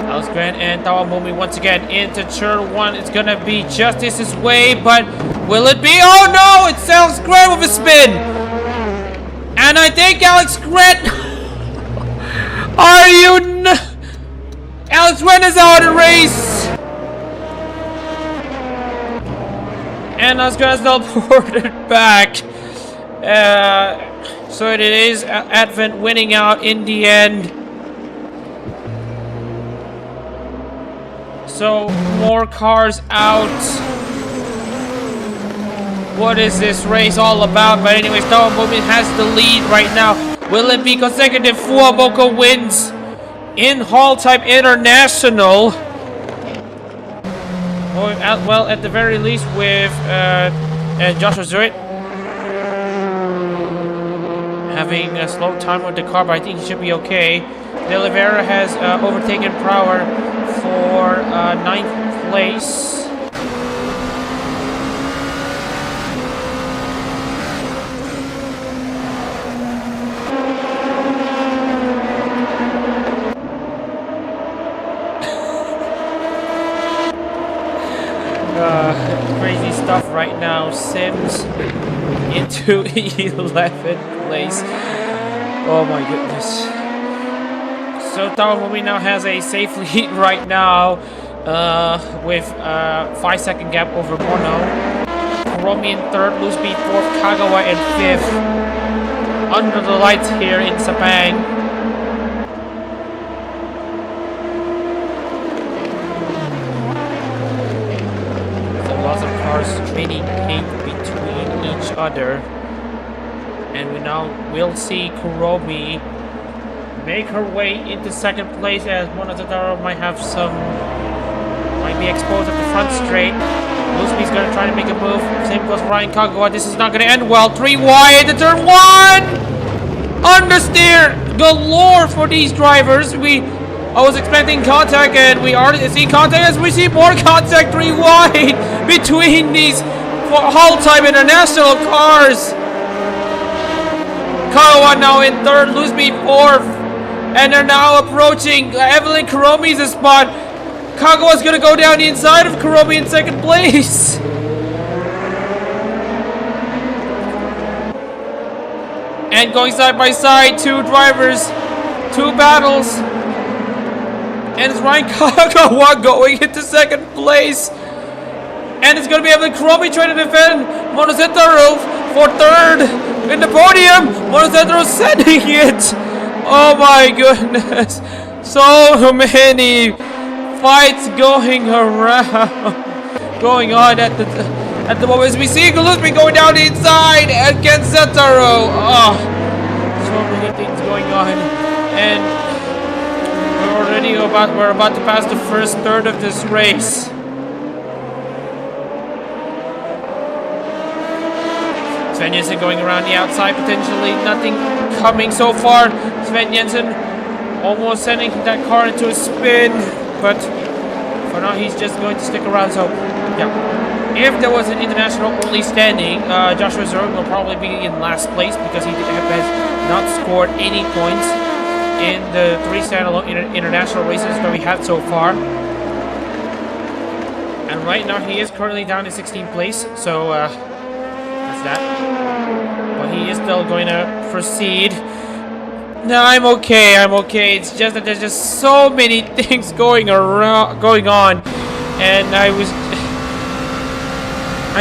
Alex Grant and Tawamomi once again into turn 1. It's gonna be Justice's way, but will it be? Oh no! It's Alex Grant with a spin! And I think Alex Grant... Are you Alex Grant is out of the race! And Alex Grant is teleported back. So it is Advent winning out in the end. So more cars out. What is this race all about? But anyways, Tawamomi has the lead right now. Will it be consecutive Fuwamoka wins in HoloType International? Well, at the very least with Joshua Zurich having a slow time with the car, but I think he should be okay. De Oliveira has overtaken Prower for 9th place. Crazy stuff right now. Sims into 11th place. Oh my goodness. So Tawamomi now has a safe lead right now with 5-second gap over Mono. Kuromi in 3rd, Looseby 4th, Kagawa in 5th. Under the lights here in Sepang. Trading paint between each other, and we now will see Kuromi make her way into 2nd place as Monotaro might be exposed at the front straight. Loosby's gonna try to make a move. Same goes for Ryan Kagawa. This is not gonna end well. 3 wide into turn 1. Understeer galore for these drivers. I was expecting contact, and we already see contact as we see more contact 3 wide between these HoloType International cars. Kagawa now in 3rd, Looseby 4th, and they're now approaching Evelyn Kuromi's spot. Kagawa's gonna go down the inside of Kuromi in 2nd place. And going side by side, 2 drivers, 2 battles. And it's Ryan Kagawa going into 2nd place. And it's going to be Evelyn Kuromi trying to defend Monozetaru for 3rd in the podium. Monozetaru sending it. Oh my goodness. So many fights going around. Going on at the moment. As we see Looseby going down the inside against Zetaru. Oh, so many things going on. And we're about to pass the first third of this race. Sven Jensen going around the outside, potentially nothing coming so far. Sven Jensen almost sending that car into a spin, but for now he's just going to stick around. So yeah, if there was an international only standing, Joshua Zurich will probably be in last place because he has not scored any points in the 3 standalone international races that we had so far. And right now he is currently down in 16th place, so that's that. But he is still going to proceed. No, I'm okay. It's just that there's just so many things going on, and I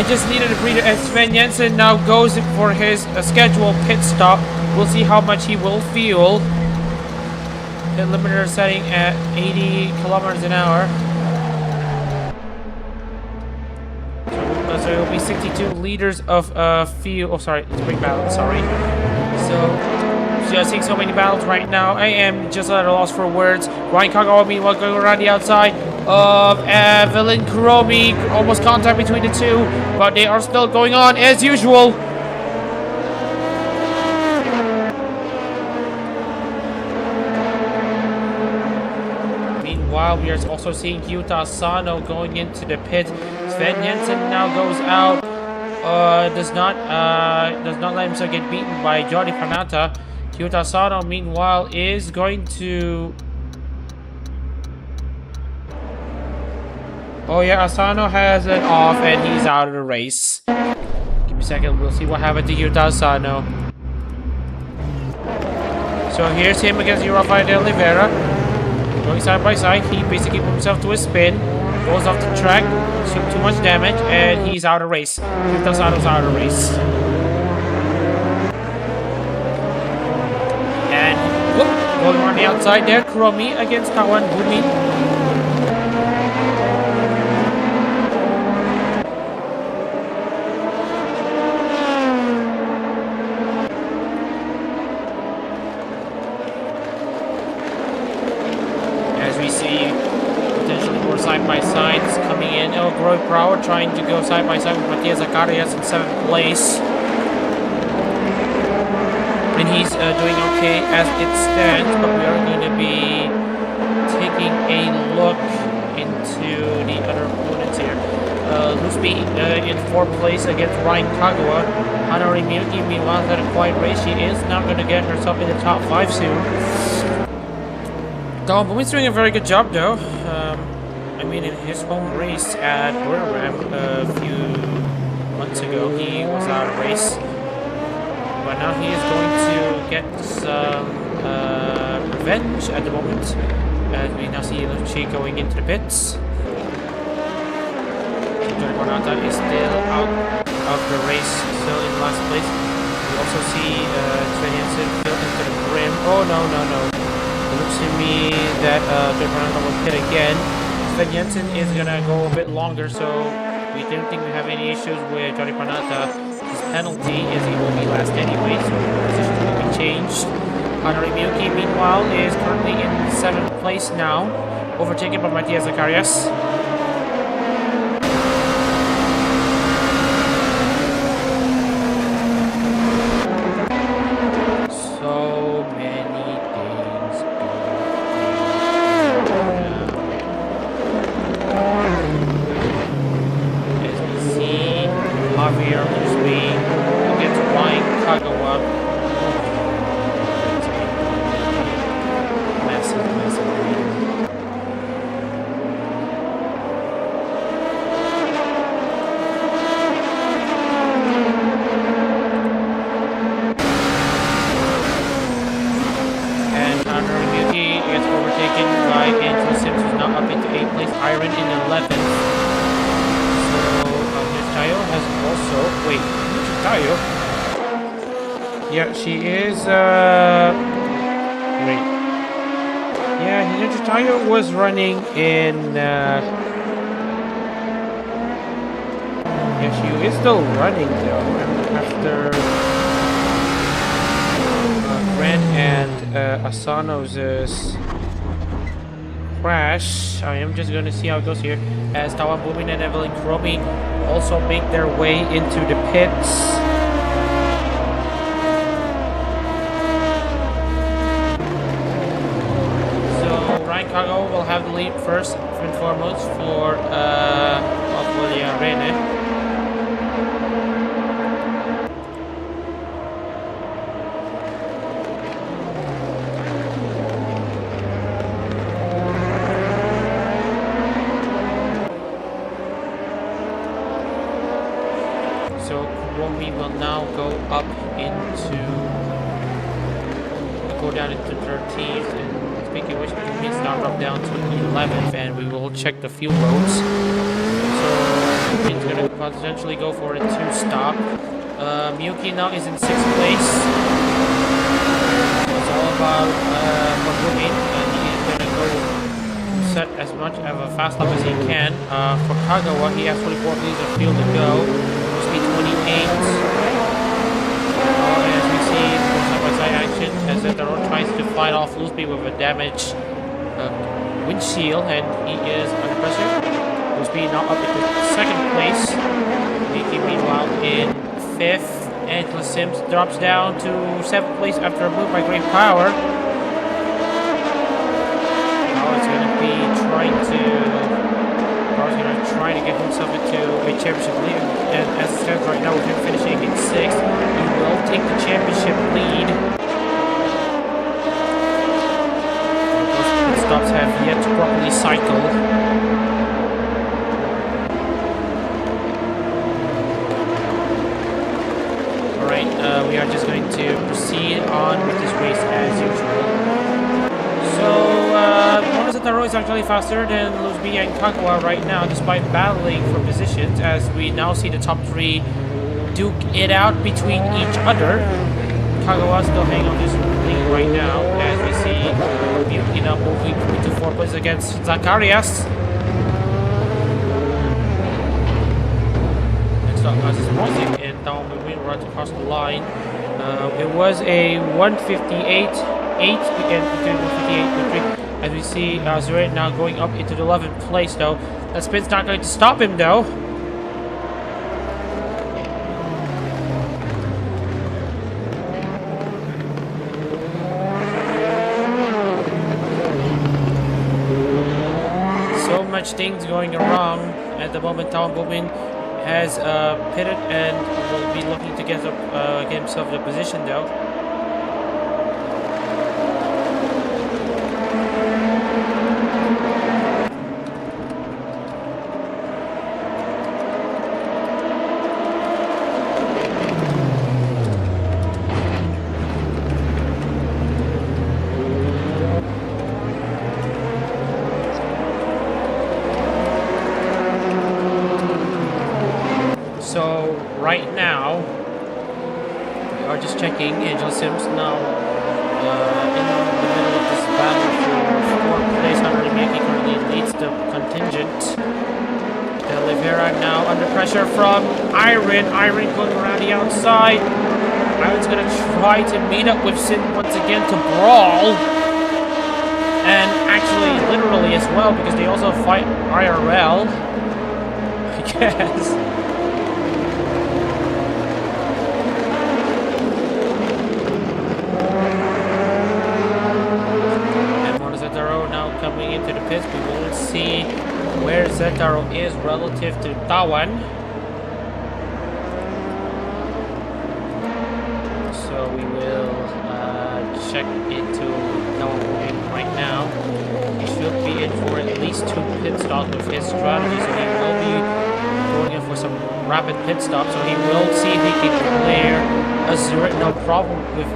just needed a breather. As Sven Jensen now goes for his scheduled pit stop, we'll see how much he will feel. Pit limiter setting at 80 kilometers an hour. So it will be 62 liters of fuel. Oh, sorry, it's brake balance. Sorry. So just seeing so many battles right now. I am just at a loss for words. Ryan Kagawa meanwhile going around the outside of Evelyn Kuromi. Almost contact between the two, but they are still going on as usual. Meanwhile, we are also seeing Yuta Asano going into the pit. Sven Jensen now goes out. Does not let himself get beaten by Jody Pranata. Yuta Asano, meanwhile, is going to. Oh yeah, Asano has it off and he's out of the race. Give me a second, we'll see what happened to Yuta Asano. So here's him against Rafael de Oliveira. Going side by side, he basically put himself to a spin. Goes off the track, took too much damage, and he's out of race. Yuta Asano's out of race. And whoop, going on the outside there, Kuromi against Tawan Bumi. Side-by-sides coming in. Oh, Groy Prower trying to go side-by-side with Matthias Zacharias in 7th place. And he's doing okay as it stands, but we are going to be taking a look into the other opponents here. Lusby in 4th place against Ryan Kagawa. Hanori Miyuki, meanwhile, had a quiet race. She is not going to get herself in the top 5 soon. Don Bumi's doing a very good job, though. I mean, in his home race at Rotterdam a few months ago, he was out of race. But now he is going to get some revenge at the moment. As we now see Luchi going into the pits. Johnny Bonata is still out of the race, still in last place. We also see Sven Jensen fill into the rim. Oh, no. It looks to me that Johnny Bonata will hit again. Sven Jensen is gonna go a bit longer, so we don't think we have any issues with Johnny Pranata. His penalty is he will be last anyway, so the position will be changed. Hanori Miyuki, meanwhile, is currently in 7th place now, overtaken by Matthias Zacharias. So many things Javier Lusby against Ryan Kagawa. Massive lead. And Hanori Miyuki gets overtaken by Andrew Sims, who's now up into 8th place. Iron in 11th. Tayo has also wait, Tayo? Yeah, she is wait. Yeah, Ninja Tayo was running in yeah, she is still running though after Grant and Asano's crash. I am just gonna see how it goes here as Tawan Bumi and Evelyn Kuromi also make their way into the pits. So Ryan Kagawa will have the lead first and foremost for Alfolia Rene. Will now go up into go down into 13th, and speaking of which, it's now drop down to 11th, and we will check the fuel loads. So he's going to potentially go for a 2-stop. Miyuki now is in 6th place. It's all about Magumi and as much of a fast lap as he can. For Kagawa, he has 24 meters of field to go. Speed 28. As we see side-by-side action, as Zetaro tries to fight off Looseby with a damaged windshield, and he is under pressure. Looseby now up into second place. Miki meanwhile in fifth. Angela Sims drops down to 7th place after a move by Great Power. Now it's going to be trying to get himself into a championship lead. And as it stands right now, with him finishing in 6th, he will take the championship lead. Those pit stops have yet to properly cycle. We are just going to proceed on with this race as usual. So, Zetaro is actually faster than Looseby and Kagawa right now, despite battling for positions, as we now see the top 3 duke it out between each other. Kagawa still hanging on this lead right now, as we see Yukina moving into 4th place against Zacharias. As is Mosik and down the wing right across the line. It was a 158.8 and 158.3. As we see Zurich now going up into the 11th place though. That spin's not going to stop him though. So much things going wrong at the moment. Town Bowman has pitted and will be looking to get himself the position though. So right now, we are just checking. Angel Sims now in the middle of this battle for 4th place. However, Miki currently leads the contingent. De Oliveira now under pressure from Iron. Iron going around the outside. Iron's going to try to meet up with Sin once again to brawl. And actually, literally as well, because they also fight IRL. I guess. Coming into the pits, we will see where Zetaro is relative to Tawan. So we will check into Tawan right now. He should be in for at least 2 pit stops with his strategy, so he will be going in for some rapid pit stops. So he will see if he can clear Azure, no problem with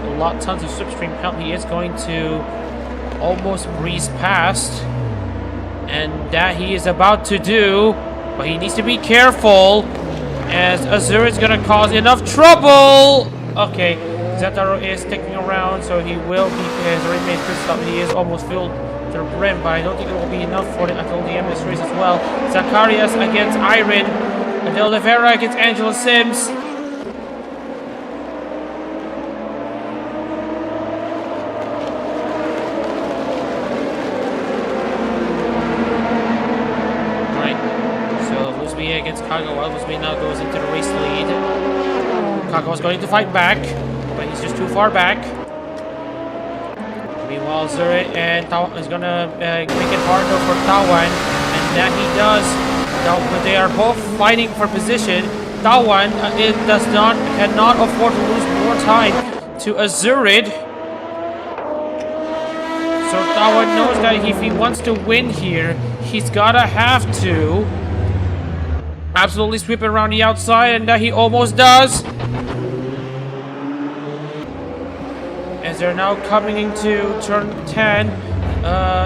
tons of slipstream help. He is going to almost breeze past, and that he is about to do, but he needs to be careful as Azure is gonna cause enough trouble. Okay, Zetaro is sticking around, so he will be as a remains pit stop. He is almost filled to the brim, but I don't think it will be enough for it until the end of this race as well. Zacharias against Iron, and De Oliveira against Angela Sims. Against Kagawa, Looseby now goes into the race lead. Kagawa's going to fight back, but he's just too far back. Meanwhile, Zurich and Tawan is gonna make it harder for Tawan, and that he does. Now, but they are both fighting for position. Tawan cannot afford to lose more time to Azurid. So Tawan knows that if he wants to win here, he's gotta have to absolutely sweep it around the outside, and that he almost does. As they're now coming into turn 10,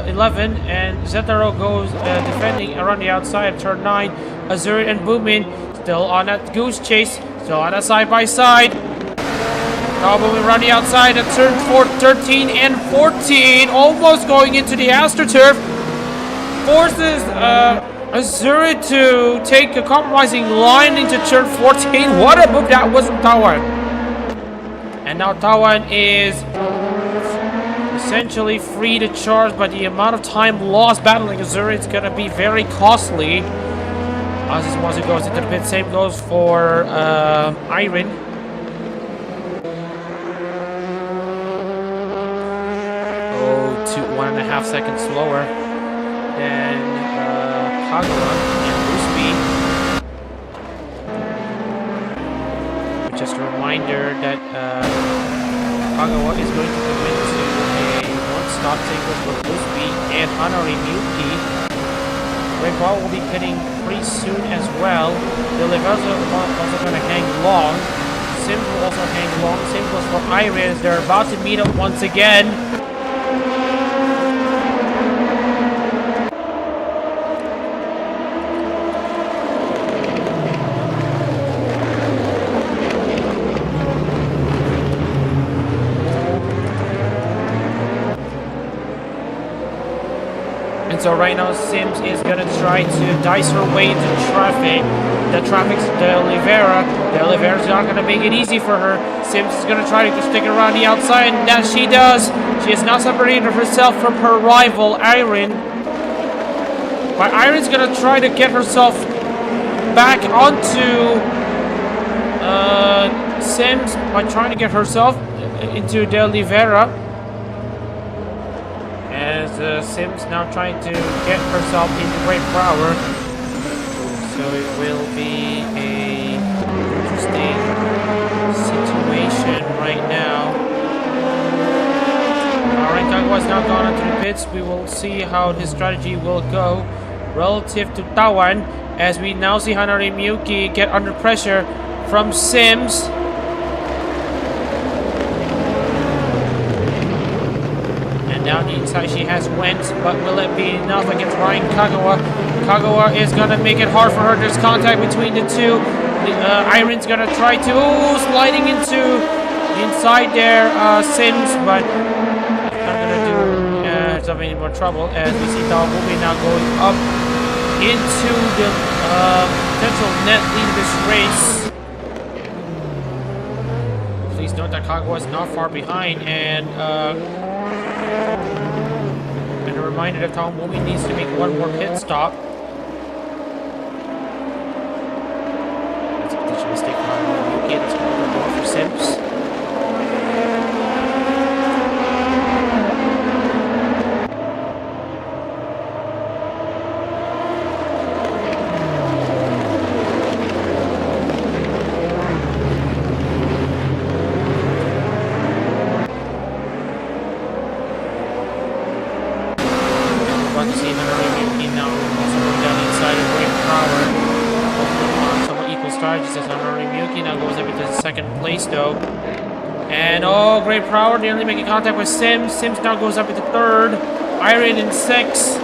11, and Zetaro goes defending around the outside of turn 9. Azure and Boomin still on that goose chase, still on a side-by-side. Now Boomin around the outside at turn 13 and 14, almost going into the AstroTurf. forces Azuri to take a compromising line into turn 14. What a move that was from Tawan. And now Tawan is essentially free to charge, but the amount of time lost battling Azuri is going to be very costly. As this once it goes into the pit, same goes for Iron. Oh, 1.5 seconds slower than Kagawa and Uspi. Just a reminder that Kagawa is going to commit to a one-stop single for Uspi and Hanori Miyuki. Red Ball will be pitting pretty soon as well. The Oliveras are also going to hang long. Sims will also hang long. Same goes for Iris. They're about to meet up once again. So right now, Sims is gonna try to dice her way into traffic. The traffic's the Oliveira. The Oliveira's not gonna make it easy for her. Sims is gonna try to stick around the outside, and that she does. She has now separated herself from her rival, Iron. But Iron's gonna try to get herself back onto Sims by trying to get herself into the Oliveira. As Sims now trying to get herself into great power, so it will be a interesting situation right now. Alright, Kagawa's now gone into the pits. We will see how his strategy will go relative to Tawan, as we now see Hanari Miyuki get under pressure from Sims. Down the inside she has went, but will it be enough against Ryan Kagawa? Kagawa is gonna make it hard for her. There's contact between the two. Iron's gonna try to sliding into the inside there, Sims, but not gonna do herself any more trouble, as we see Dawabubi now going up into the potential net lead of this race. Please note that Kagawa is not far behind, and a reminder that Tom Woomy needs to make one more pit stop. That's a potential mistake for Hanori. Okay, that's going to go more for Sims. Place though, and oh, great power, nearly making contact with Sims. Sims now goes up into third, Iron in sixth.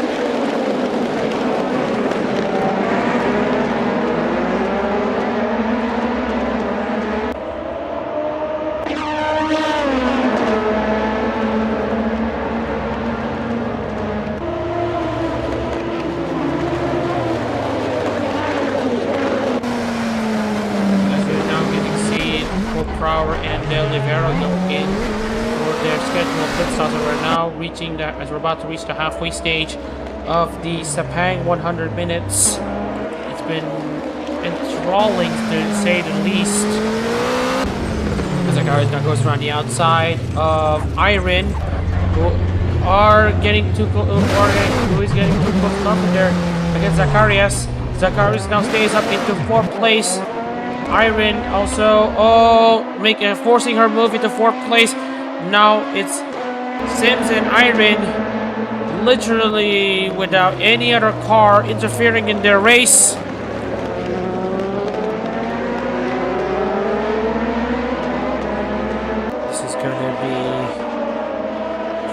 As we're about to reach the halfway stage of the Sepang 100 minutes. It's been enthralling to say the least. Zacharias now goes around the outside of Iron, who are getting too close. Who is getting too close to there against Zacharias. Zacharias now stays up into fourth place. Iron also forcing her move into fourth place. Now it's Sims and Iron, literally without any other car interfering in their race. This is going to be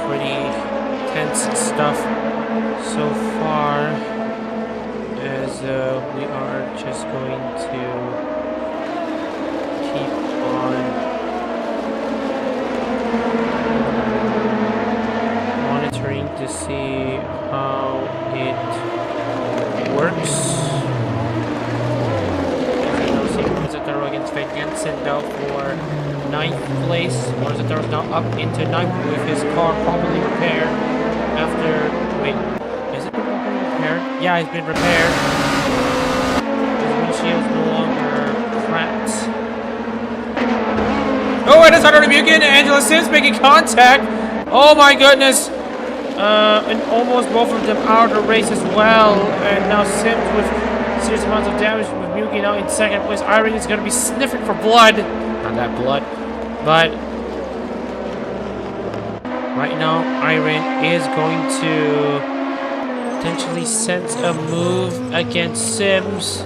pretty tense stuff so far, as we are just going to keep on monitoring to see how it now up into ninth with his car properly repaired after... Wait, is it properly repaired? Yeah, it's been repaired. His windshield is no longer cracked. Oh, and it's Hunter Buchan and Angela Sims making contact. Oh my goodness. And almost both of them out of the race as well. And now Sims with serious amounts of damage with Buchan now in second place. Irene is going to be sniffing for blood. Not that blood, but right now Irene is going to potentially sense a move against Sims.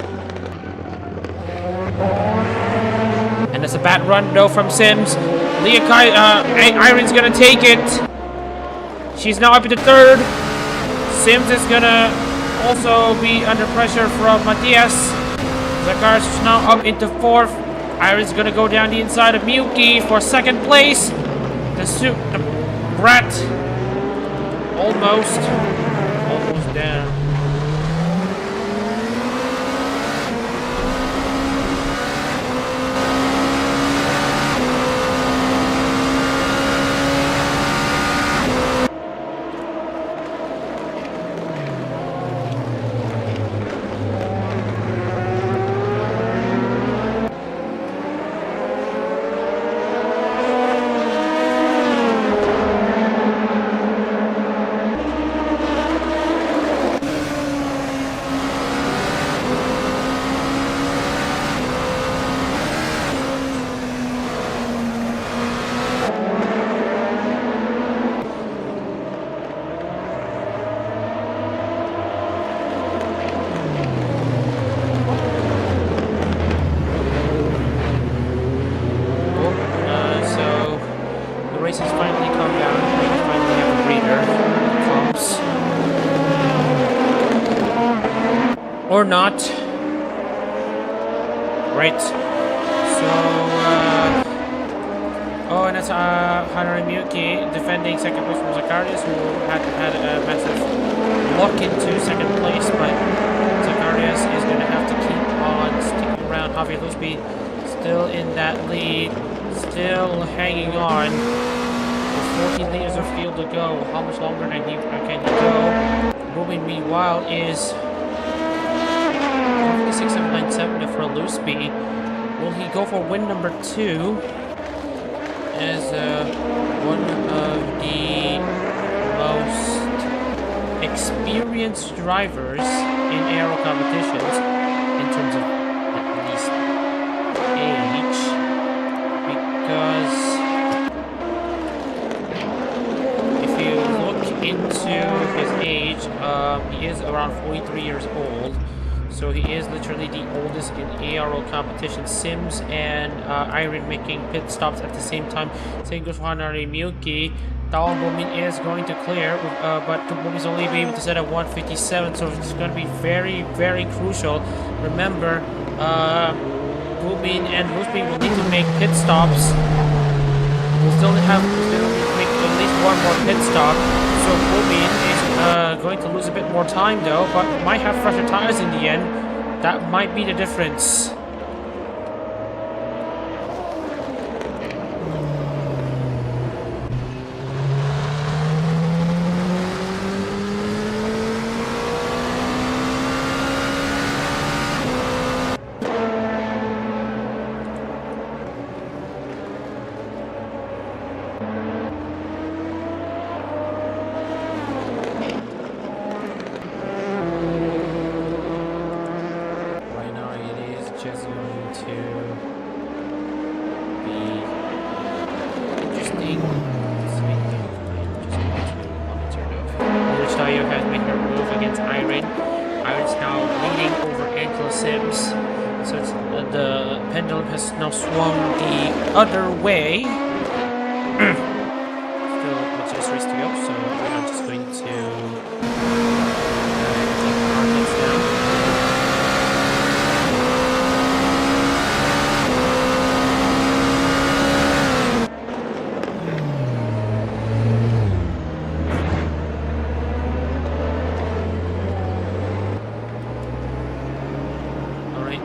And it's a bad run though from Sims. Irene's gonna take it. She's now up into third. Sims is gonna also be under pressure from Matthias. Zacharias is now up into fourth. Irene's gonna go down the inside of Miyuki for second place. The Brat almost there. Or not. Right. So, oh, and that's Hunter Miyuki defending second place from Zacharias, who had a massive lock into second place, but Zacharias is going to have to keep on sticking around. Javier Lusby still in that lead, still hanging on. With 14 liters of fuel to go. How much longer can he go? Moving, meanwhile, is 6797 for Lusby. Will he go for win number 2 as one of the most experienced drivers in aero competitions in terms of at least age, because if you look into his age, he is around 43 years old. So he is literally the oldest in ARO competition. Sims and Irene making pit stops at the same time. Same goes for Hanari Miyuki. Tao Bomin is going to clear, but Bomin's only be able to set at 157, so it's going to be very, very crucial. Remember, Bomin and Lusby will need to make pit stops. We'll still need to make at least one more pit stop. So Bomin is going to lose a bit more time though, but might have fresher tires in the end. That might be the difference. The pendulum has now swung the other way. Still much less race to go, so we're just going to take the markets down.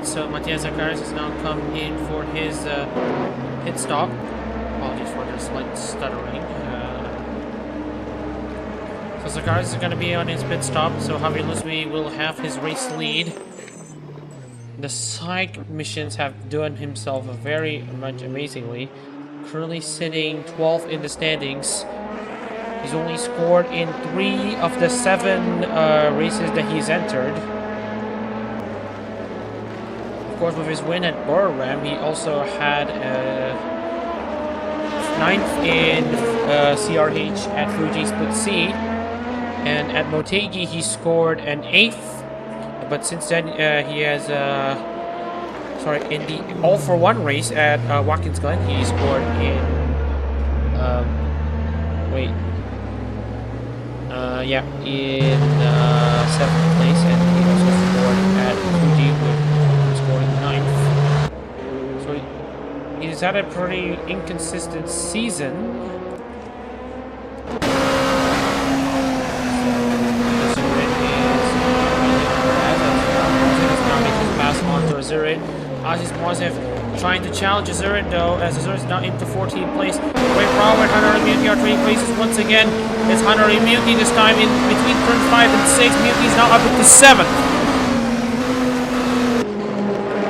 So Matthias Zacharias has now come in for his pit stop. Apologies for a slight stuttering. So Zagaris is going to be on his pit stop, so Javier Lusmi will have his race lead. The side missions have done himself very much amazingly. Currently sitting 12th in the standings. He's only scored in 3 of the 7 races that he's entered. Of course, with his win at Burram, he also had 9th in CRH at Fuji Split C. And at Motegi, he scored an 8th. But since then, he has... in the all-for-one race at Watkins Glen, he scored in... in 7th place, and he also scored at Fuji with scoring 9th. So he's had a pretty inconsistent season. Aziz Moazev trying to challenge Azurin though, as Azurin is now into 14th place. Way forward, Hunter Miyuki are trading places once again. It's Hunter Miyuki this time in between turn 5 and 6. Miyuki is now up into 7th.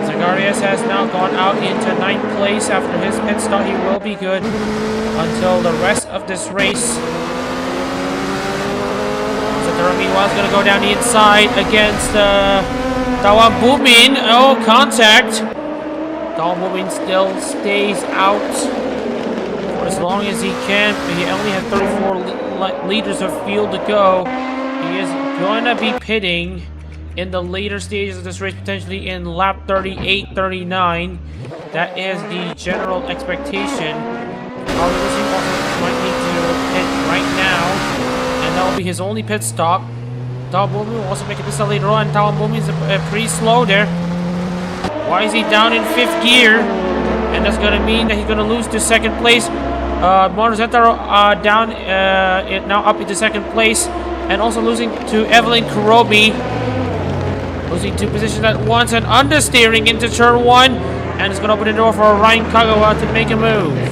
Zagarias has now gone out into 9th place after his pit stop. He will be good until the rest of this race. Zatara meanwhile is going to go down the inside against Tawam Bumin. Oh, contact. Tawam Bumin still stays out for as long as he can. He only has 34 liters of fuel to go. He is going to be pitting in the later stages of this race, potentially in lap 38, 39. That is the general expectation. Obviously, might need to pit right now, and that will be his only pit stop. Tawam Bumin will also make a pit stop later on. Tawam Bumin is pretty slow there. Why is he down in 5th gear? And that's going to mean that he's going to lose to 2nd place. Monozetaro down, now up into 2nd place. And also losing to Evelyn Kurobi. Losing 2 positions at once and understeering into turn 1. And it's going to open the door for Ryan Kagawa to make a move.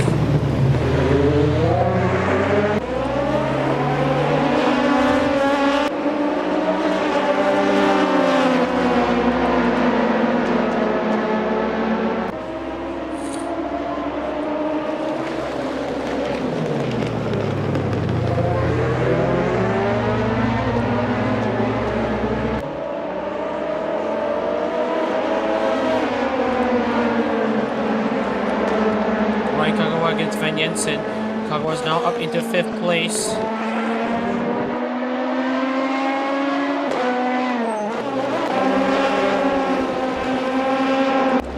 Kagawa is now up into 5th place.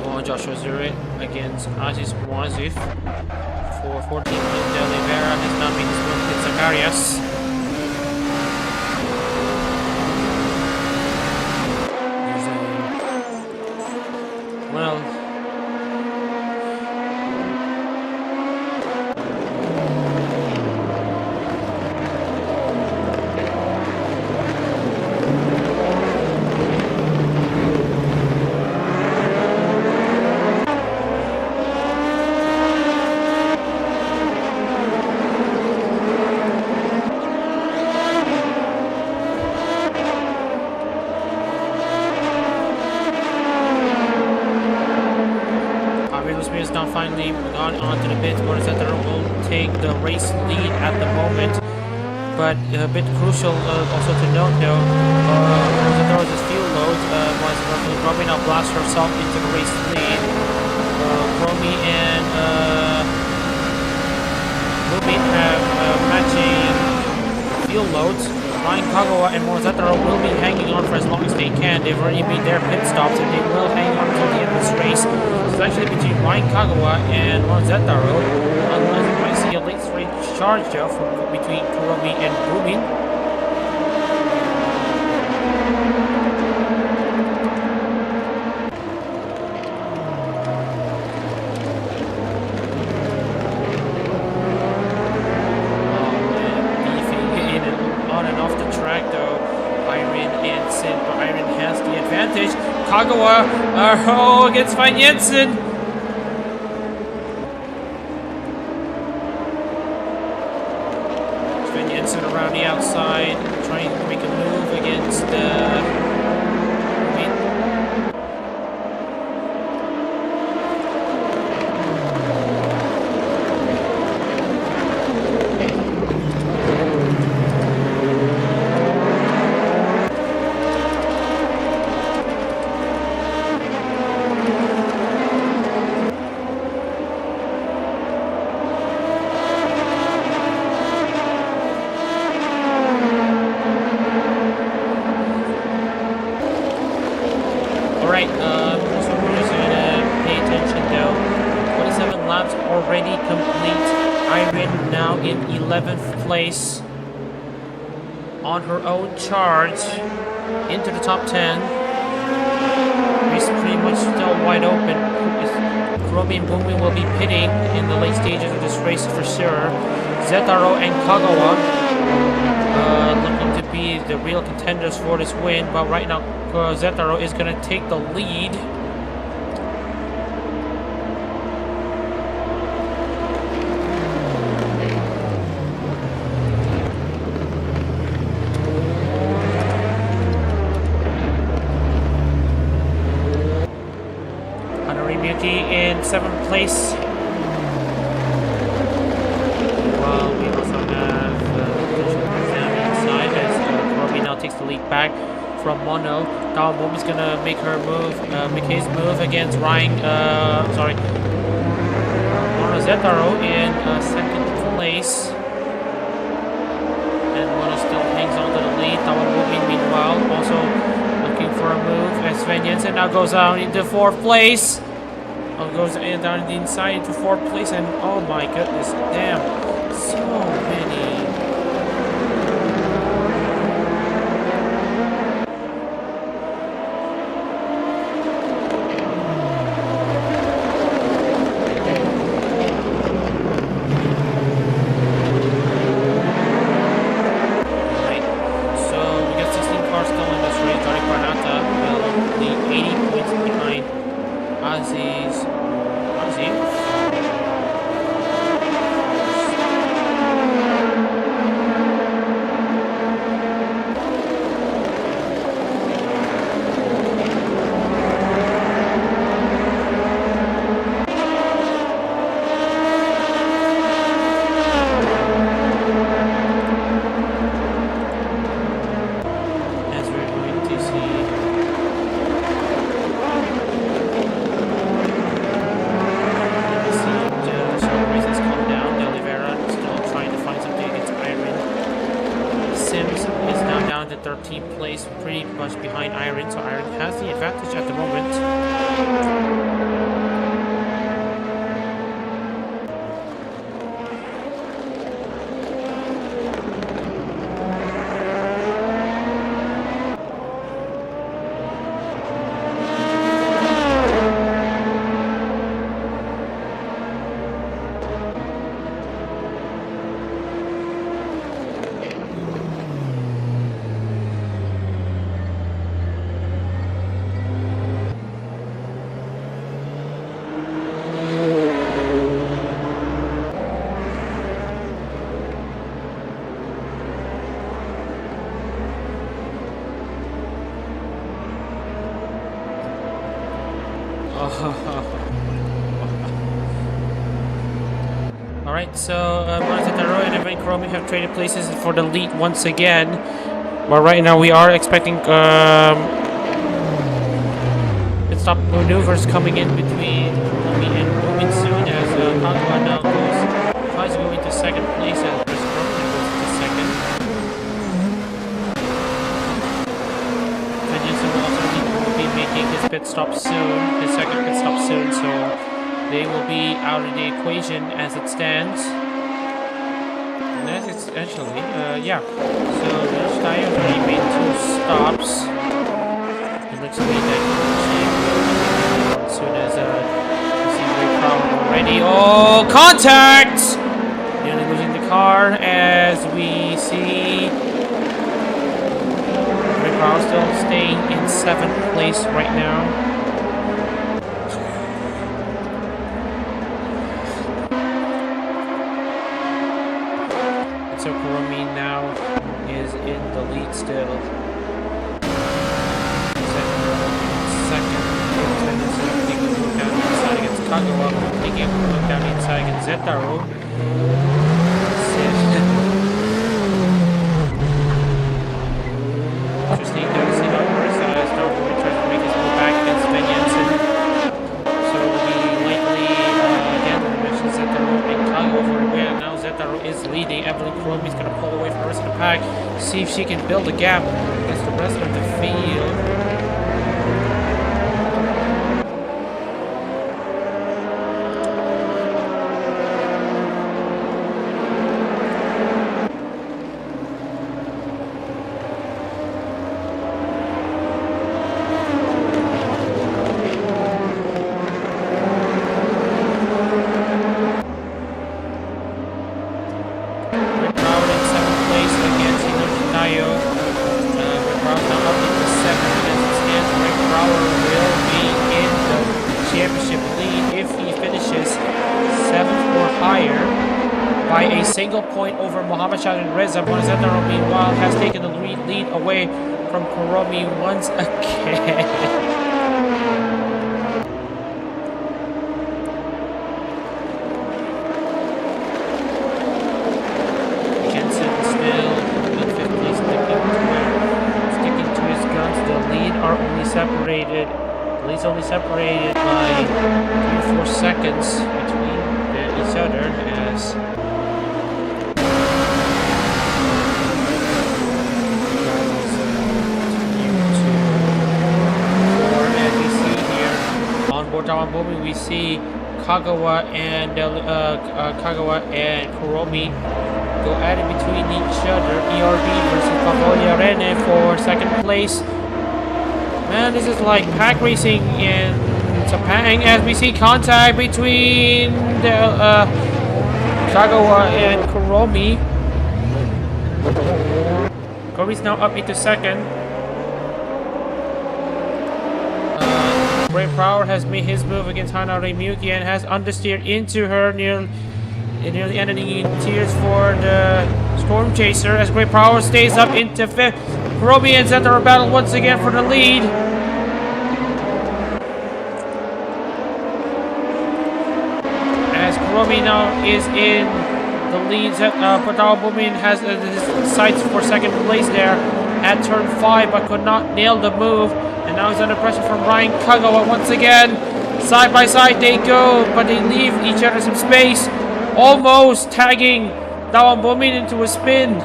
Oh, Joshua Zuri against Aziz Moazif for 14th. De Oliveira has now made his move with Zacharias. Now finally gone onto the pit. Motorcenter will take the race lead at the moment, but a bit crucial also to note though, Motorcenter was his fuel load. Romy now blasts herself into the race lead. Romy and Ruby have matching fuel loads. Ryan Kagawa and Morizataro will be hanging on for as long as they can. They've already made their pit stops and they will hang on until the end of this race. It's actually between Ryan Kagawa and Morizataro. Unless you might see a late straight charge though between Kuromi and Rubin. Kagawa against Van Jensen. Jensen around the outside, trying to make a move against the. Already complete. Irene now in 11th place on her own charge into the top 10. Race pretty much still wide open. Kuromi and Bumi will be pitting in the late stages of this race for sure. Zetaro and Kagawa looking to be the real contenders for this win, but right now Zetaro is going to take the lead. In 7th place. Well, we also have down the inside as Kuromi now takes the lead back from Mono. Kawamomi's gonna make her move, make his move against Ryan. Mono Zetaro in 2nd place, and Mono still hangs on to the lead. Kawamomi, meanwhile, also looking for a move as Sven Jensen now goes out into 4th place. Goes down the inside into 4th place, and oh my goodness, damn, so many. Right, so we got 16 cars still in this race. Johnny Parnata will lead 80 points behind Aziz. Place pretty much behind Iron, so Iron has the advantage at the moment. Alright, so Zetaro and Evan Kuromi have traded places for the lead once again. But right now we are expecting pit stop maneuvers coming in between Kuromi and Bumi soon as Kagawa now tries to go into 2nd place as Chris Kuromi goes into 2nd. Fenyasu will be making his pit stop soon, his 2nd pit stop soon, so they will be out of the equation as it stands. And as it's actually, yeah. So there's tires already made 2 stops. It looks to be that as soon as you see brake power already. Oh, contact! Nearly losing the car as we see brake power still staying in 7th place right now. so Kuromi now is in the lead still. Second, taking a look down inside against Kagawa, taking a look down inside against Zetaro. Interesting, though, to see how Marisa tries to make his move back against Ben Jensen. So we likely, again, mention Zetaro and Kagawa for a win. Now Zetaro is leading. Evelyn Kuromi's going to pull away from the rest of the pack, see if she can build a gap against the rest of the field. Single point over Muhammad Shah and Reza. Zetaro, meanwhile, has taken the lead away from Kuromi once again. Jensen still in 5th place, sticking to his guns. The leads are only separated. The lead's only separated by 3 or 4 seconds between each other as we see Kagawa and Kuromi go at it between each other. ERB versus Pavolia Rene for 2nd place. Man, this is like pack racing in Sepang as we see contact between Kagawa and Kuromi. Kuromi's now up into 2nd. Great Power has made his move against Hanare Miyuki and has understeered into her, nearly ending in tears for the Storm Chaser as Great Power stays up into 5th. Kuromi and Zetaro battle once again for the lead. As Kuromi now is in the lead, Patawa Bumin has his sights for 2nd place there at turn 5 but could not nail the move. And now he's under pressure from Ryan Kagawa once again. Side by side they go, but they leave each other some space. Almost tagging Dawan Bomin into a spin.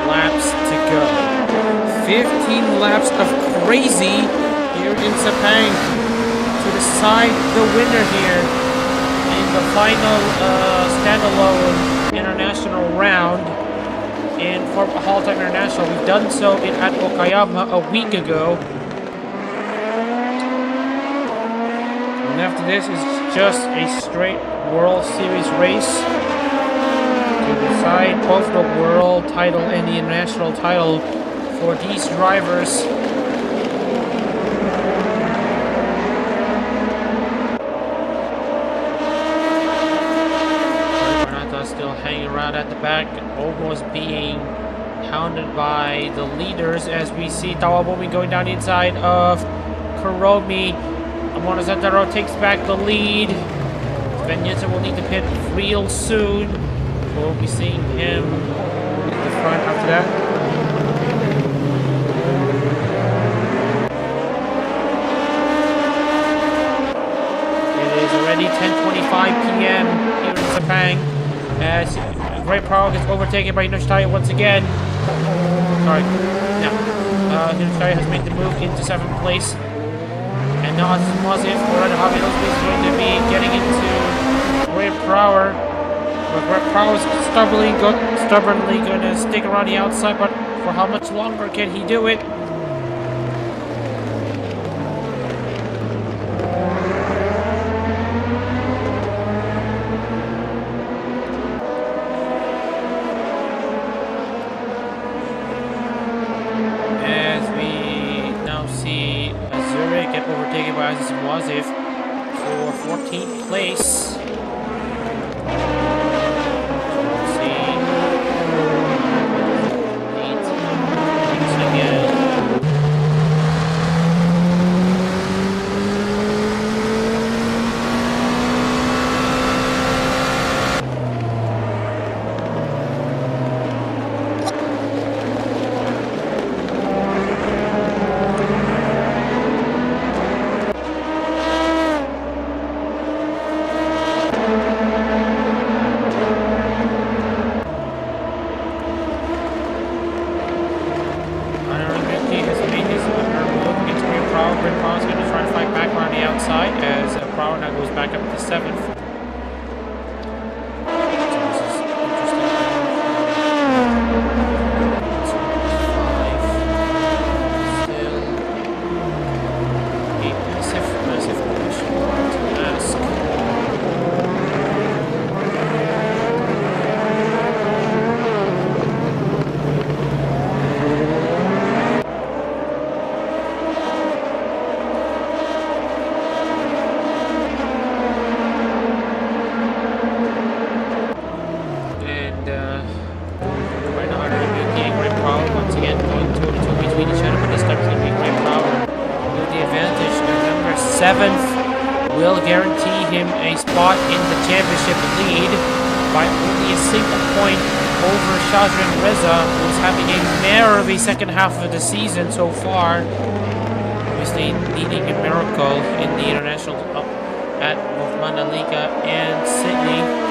Laps to go. 15 laps of crazy here in Sepang to decide the winner here in the final standalone international round in HoloType International. We've done so at Okayama a week ago. And after this is just a straight World Series race to decide both the world title and the international title for these drivers. Still hanging around at the back, almost being hounded by the leaders as we see Tawabomi going down the inside of Kuromi. Amona Zetaro takes back the lead. Sven Jensen will need to pit real soon. We'll be seeing him at the front after that. It is already 10:25 p.m. here in Sepang as Great Power gets overtaken by Hinoshitaya once again. Sorry. Yeah. Hinoshitaya has made the move into 7th place. And now Mazif or Habinos is going to be getting into Great Power. But Great Power is stubbornly going to stick around the outside, but for how much longer can he do it? As we get overtaken by Aziz Muazif for 14th place. Will guarantee him a spot in the championship lead by only a single point over Shazrin Reza, who's having a merry second half of the season so far. Obviously needing a miracle in the international at both Mandalika and Sydney.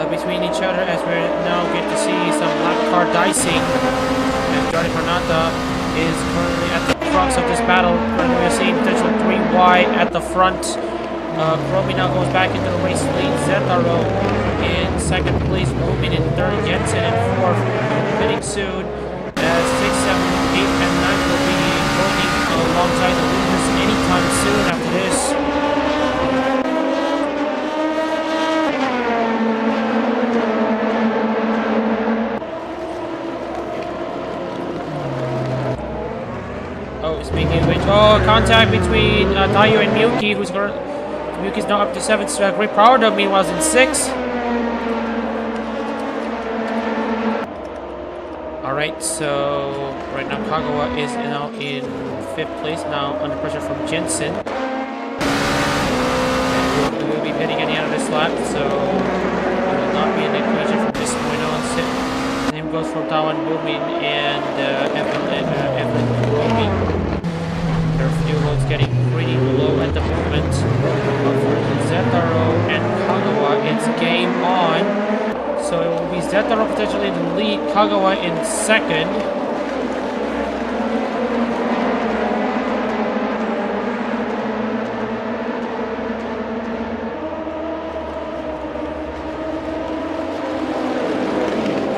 Between each other, as we now get to see some lap car dicing, and Johnny Fernanda is currently at the crux of this battle. Currently we're seeing potential 3 wide at the front. Chromie now goes back into the race lead. Zetaro in second place, moving in third, Jensen in fourth, hitting soon. 6, 7, 8, and 9 will be joining alongside the leaders anytime soon after this. Speaking of which, contact between Tayo and Miyuki, Miyuki's now up to 7th. Great power dog, meanwhile, is in 6th. Alright, so right now Kagawa is now in 5th place, now under pressure from Jensen. And we'll be hitting at the end of this lap, so it will not be an equation from this point on. Same goes for Tawan Booming and Evelyn Booming. Their fuel is getting pretty low at the moment. But for Zetaro and Kagawa, it's game on. So it will be Zetaro potentially in the lead, Kagawa in second.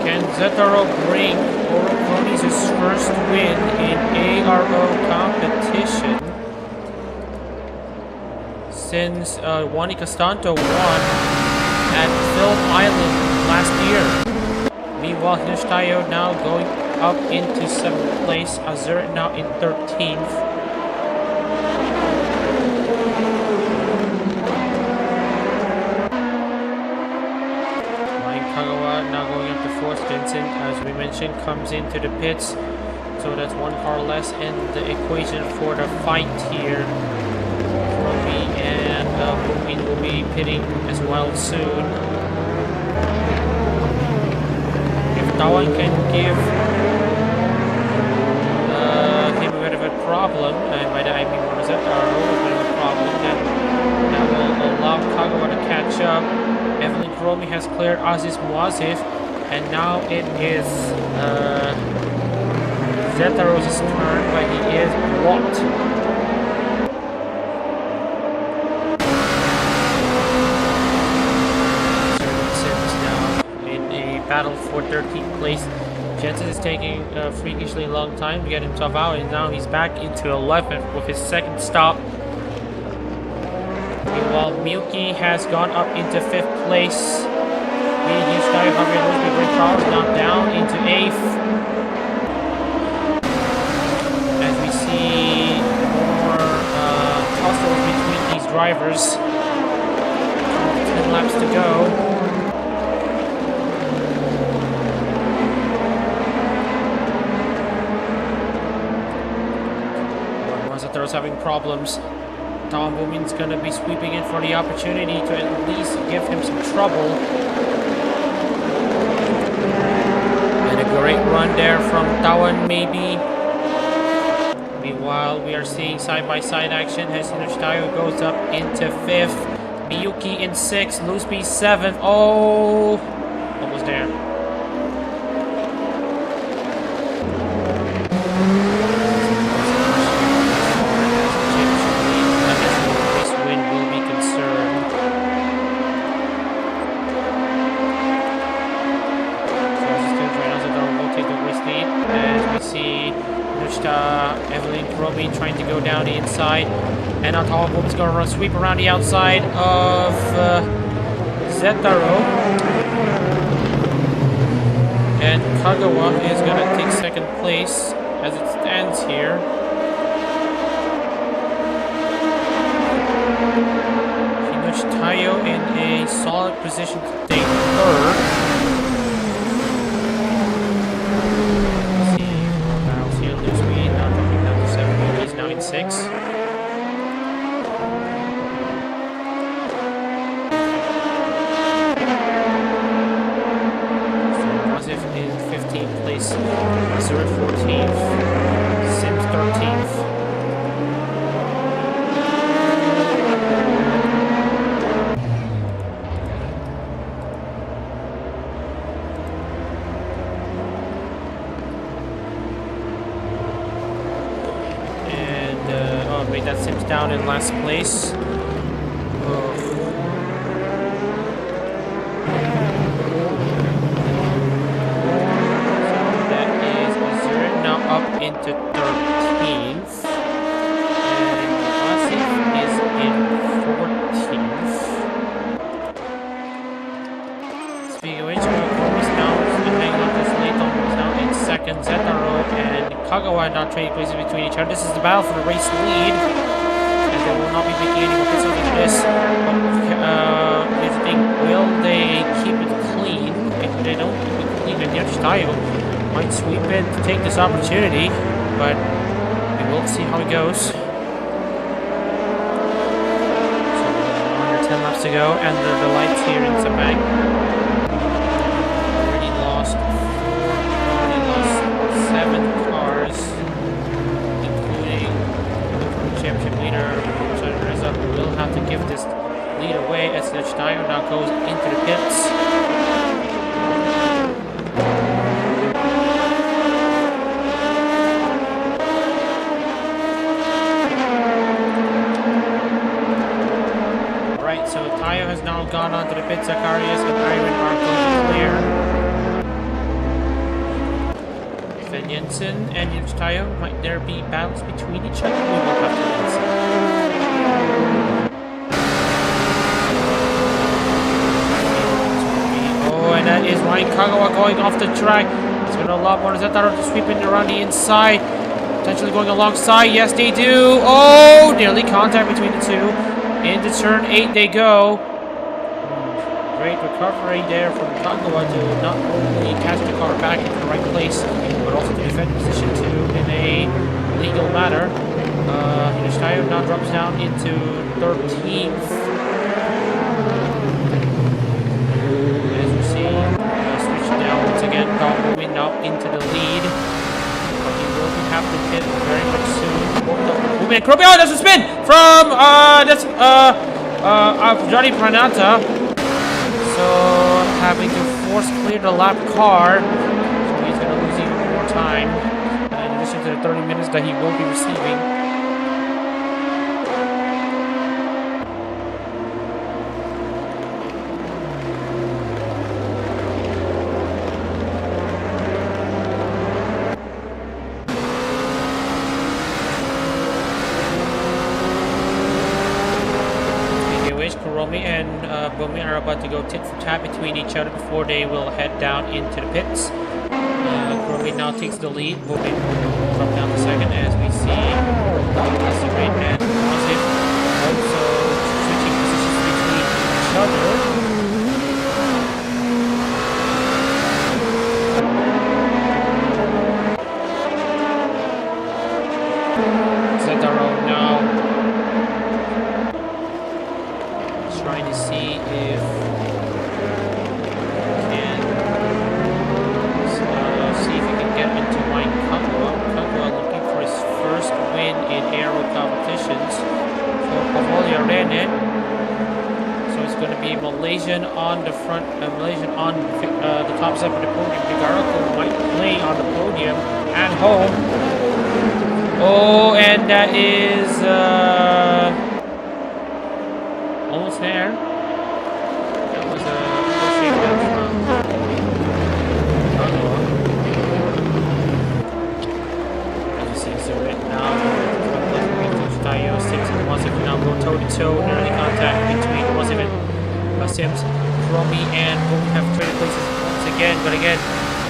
Can Zetaro bring Oroconis his first win in ARO competition since Juan Castanto won at Phillip Island last year? Meanwhile, Hinashitayo now going up into 7th place, Azur now in 13th. Kagawa now going up to 4th. Jensen, as we mentioned, comes into the pits, so that's 1 car less in the equation for the fight here. Chromie and Booming will be pitting as well soon. If Tawan can give him a bit of a problem, and by that I mean Rosetta, a bit of a problem, then that will allow Kagawa to catch up. Evelyn Kuromi has cleared Aziz Muazif, and now it is Zetaros' turn, but he is blocked. Sims now in a battle for 13th place. Jensen is taking a freakishly long time to get himself out, and now he's back into 11th with his second stop. Meanwhile, Miyuki has gone up into 5th place. Charles now down into 8th. As we see more tussles between these drivers. 10 laps to go. Mazataro's having problems. Tom Boomin's going to be sweeping in for the opportunity to at least give him some trouble. And a great run there from Tawan, maybe. Meanwhile, we are seeing side-by-side action as Hinoshitayo goes up into 5th. Miyuki in 6th, Loosby 7th. Oh! Almost there. Evelyn Kuromi trying to go down the inside, and Atalaboom is going to sweep around the outside of Zetaro, and Kagawa is going to take 2nd place as it stands here. Hinoshitayo in a solid position to take 3rd. Six. So Wasif in 15th place, Azure 14th, Sims 13th. That Sims down in last place. Oh. So that is Azure now up into 13th. And Asif is in 14th. Speaking of which, Kuromi's now hanging on this late on is now in 2nd. Zetaro and Kagawa now trading places between each other. This is the battle for the race lead, and they will not be making any more pits into this. Here's the thing: will they keep it clean? If they don't keep it clean, then Yoshitayo might sweep in to take this opportunity, but we will see how it goes. So under 10 laps to go, and the lights here in Sepang. Will have to give this lead away as Yoshitayo now goes into the pits. Right, so Tayo has now gone onto the pit. Zacharias and Iron are close to clear. Sven Jensen and Yoshitayo, might there be battles between each other? We will have to wait see. And that is Ryan Kagawa going off the track. It's going to allow Zetaro to sweep in around the inside. Potentially going alongside. Yes, they do. Oh, nearly contact between the two. Into turn 8 they go. Great recovery there from Kagawa to not only catch the car back into the right place, but also to defend position 2 in a legal manner. Hinoshitayo now drops down into 13th. and Kuromi. Oh, there's a spin from Johnny Pranata. So having to force clear the lap car. So he's gonna lose even more time. In addition to the 30 minutes that he will be receiving. Kuromi and Bumi are about to go tit for tat between each other before they will head down into the pits. Kuromi now takes the lead. Bumi will drop down the second as we see Great and Positive also switching positions between each other. Zetaro now trying to see if he can get into Wine Kagwa. Kagwa looking for his first win in aero competitions for Pavolia Rene. So it's going to be Malaysian on the front, Malaysian on the top step of the podium. Bigarako might play on the podium at home. Oh, and that is almost there. That was a pushing from Kagwa. As you see, so right now, Tayo, Sims, and Wasif now go toe-to-toe in early contact between Wasif and Sims. Kuromi and Bumi have traded places once again, but again,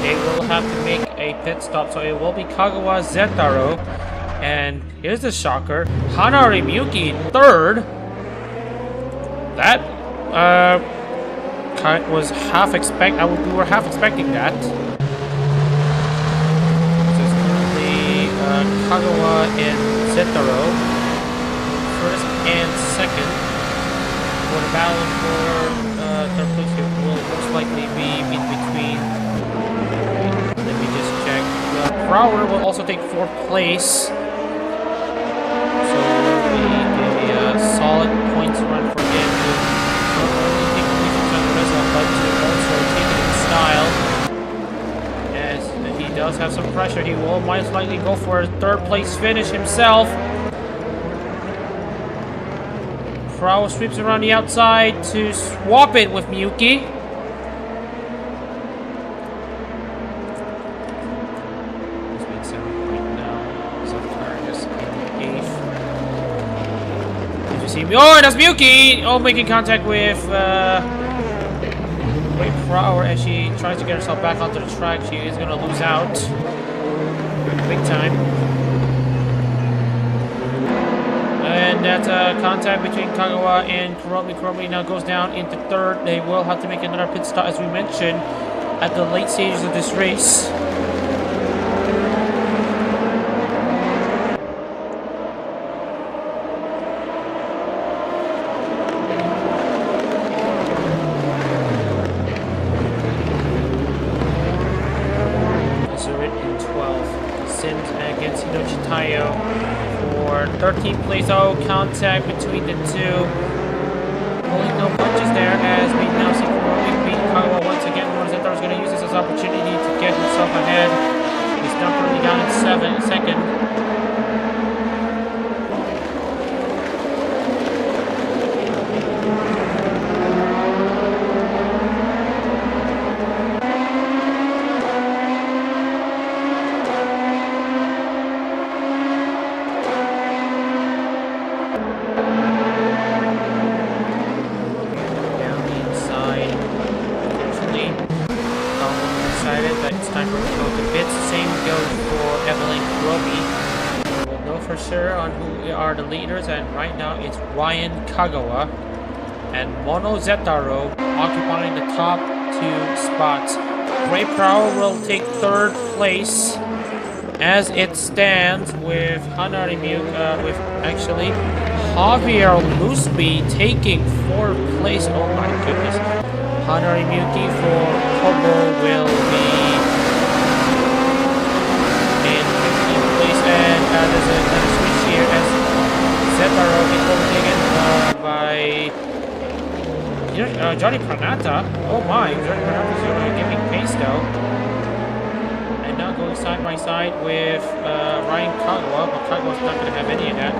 they will have to make a pit stop, so it will be Kagawa Zetaro. And here's the shocker, Hanari Miyuki third. That was half we were half expecting that. So it's currently Kagawa and Zetaro, first and second. For the battle for third place, it will most likely be in between. Let me just check. Brower will also take fourth place. So it will be a solid points run for him. Not only take the lead from Rizal, but to also take it in style. As he does have some pressure, he will most likely go for a third place finish himself. Prow sweeps around the outside to swap it with Miyuki. Oh, that's Miyuki! Oh, making contact with Prower as she tries to get herself back onto the track. She is going to lose out. Big time. And that's contact between Kagawa and Kuromi. Kuromi now goes down into third. They will have to make another pit stop, as we mentioned, at the late stages of this race. For 13th place. Oh, contact between the two. Pulling no punches there as we now see Kuromi beat Kagawa once again. Morizeta is going to use this as an opportunity to get himself ahead. He's now currently down in second. The leaders, and right now it's Ryan Kagawa and Mono Zetaro occupying the top two spots. Ray Prower will take third place as it stands, with Hanari Miyuki, with actually Javier Lusby taking fourth place. Oh my goodness. Hanari Miyuki for Kobo will be in 15th place, and there's another switch here as Zetaro is overtaken by Johnny Pranata. Oh my, Johnny Pranata is giving pace though. And now going side by side with Ryan Kagawa, but Kagawa's not going to have any of that.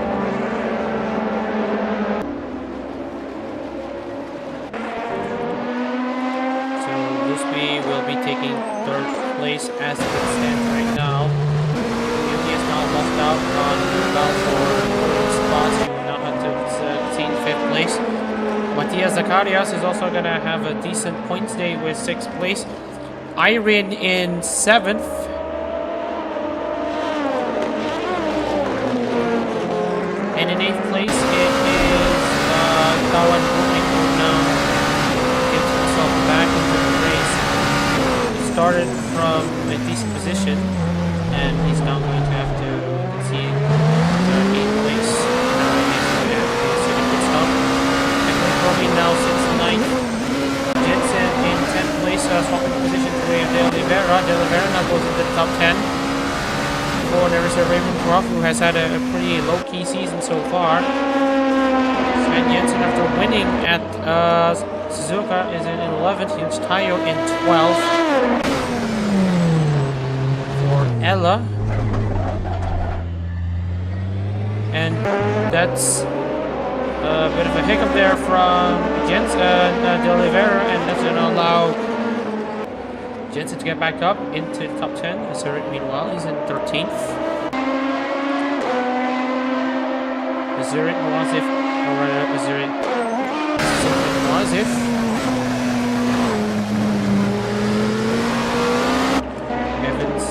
So Lusby will be taking third place as it stands right now. He is now lost out on the battle for spots. He will now have to concede fifth place. Matias Zacharias is also going to have a decent points day with 6th place. Irene in 7th. And in 8th place it is Tawan Buming, who now gets himself back into the race. He started from a decent position and he's now going to have to concede 8th place. Now he's going to have to consider pit stop. Robbie now sits 9th. Jensen in 10th place, swapping position with De Oliveira. De Oliveira now goes into the top 10. For there is a Ravencroft who has had a pretty low-key season so far. Sven Jensen, after winning at Suzuka, is in 11th. Yuji Tayo in 12th. For Ella. And that's a bit of a hiccup there from Jensen, De Oliveira, and that's going to allow Jensen to get back up into the top 10. Zurich, meanwhile, he's in 13th. Zurich Moazif, or rather, Zurich Moazif. Evans,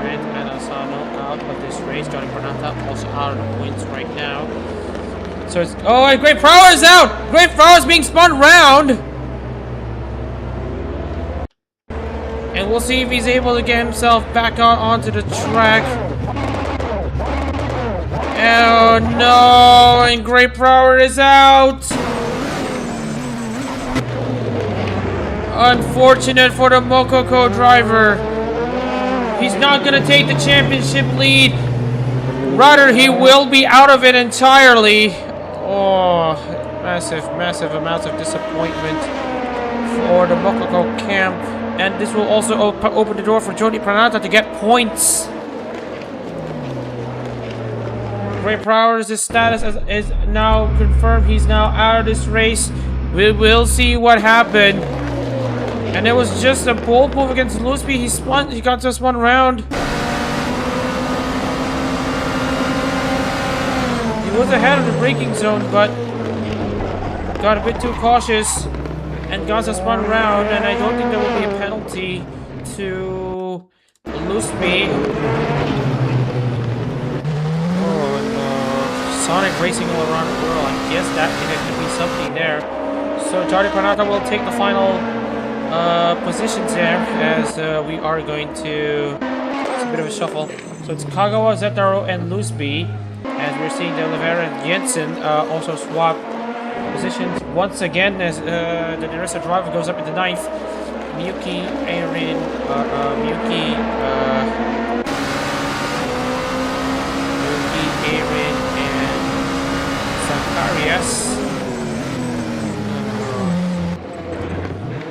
Grant, and Asano out of this race. Johnny Pranata also out of the points right now. So it's, oh, and Great Power is out! Great Power is being spun round! And we'll see if he's able to get himself back out onto the track. Oh no, and Great Power is out! Unfortunate for the Mokoko driver. He's not gonna take the championship lead. Rather, he will be out of it entirely. Oh, massive amounts of disappointment for the Mokoko camp. And this will also open the door for Jody Pranata to get points. Great Powers' status is now confirmed. He's now out of this race. We will see what happened. And it was just a bold move against Lusby. He got just one round. He was ahead of the braking zone, but got a bit too cautious and got just one round, and I don't think there will be a penalty to Lusby. Oh, and Sonic racing all around the world. I guess that could be something there. So Jody Pranata will take the final positions there, as we are going to... It's a bit of a shuffle. So it's Kagawa, Zetaro, and Lusby. As we're seeing De Oliveira and Jensen also swap positions once again, as the rest of the driver goes up into 9th. Miyuki, Aaron, and Zacharias.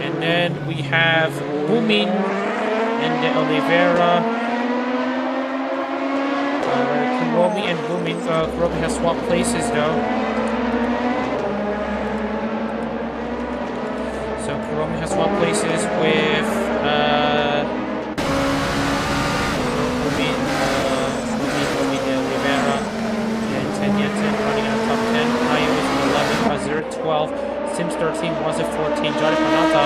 And then we have Bumin and De Oliveira. Kuromi and Bumin. Kuromi has swapped places though. So Kuromi has swapped places with Bumin, De Oliveira, and Jensen running out of top 10. Ayo is 11, Azir 12, Sims 13, Wazir 14, Jody Pranata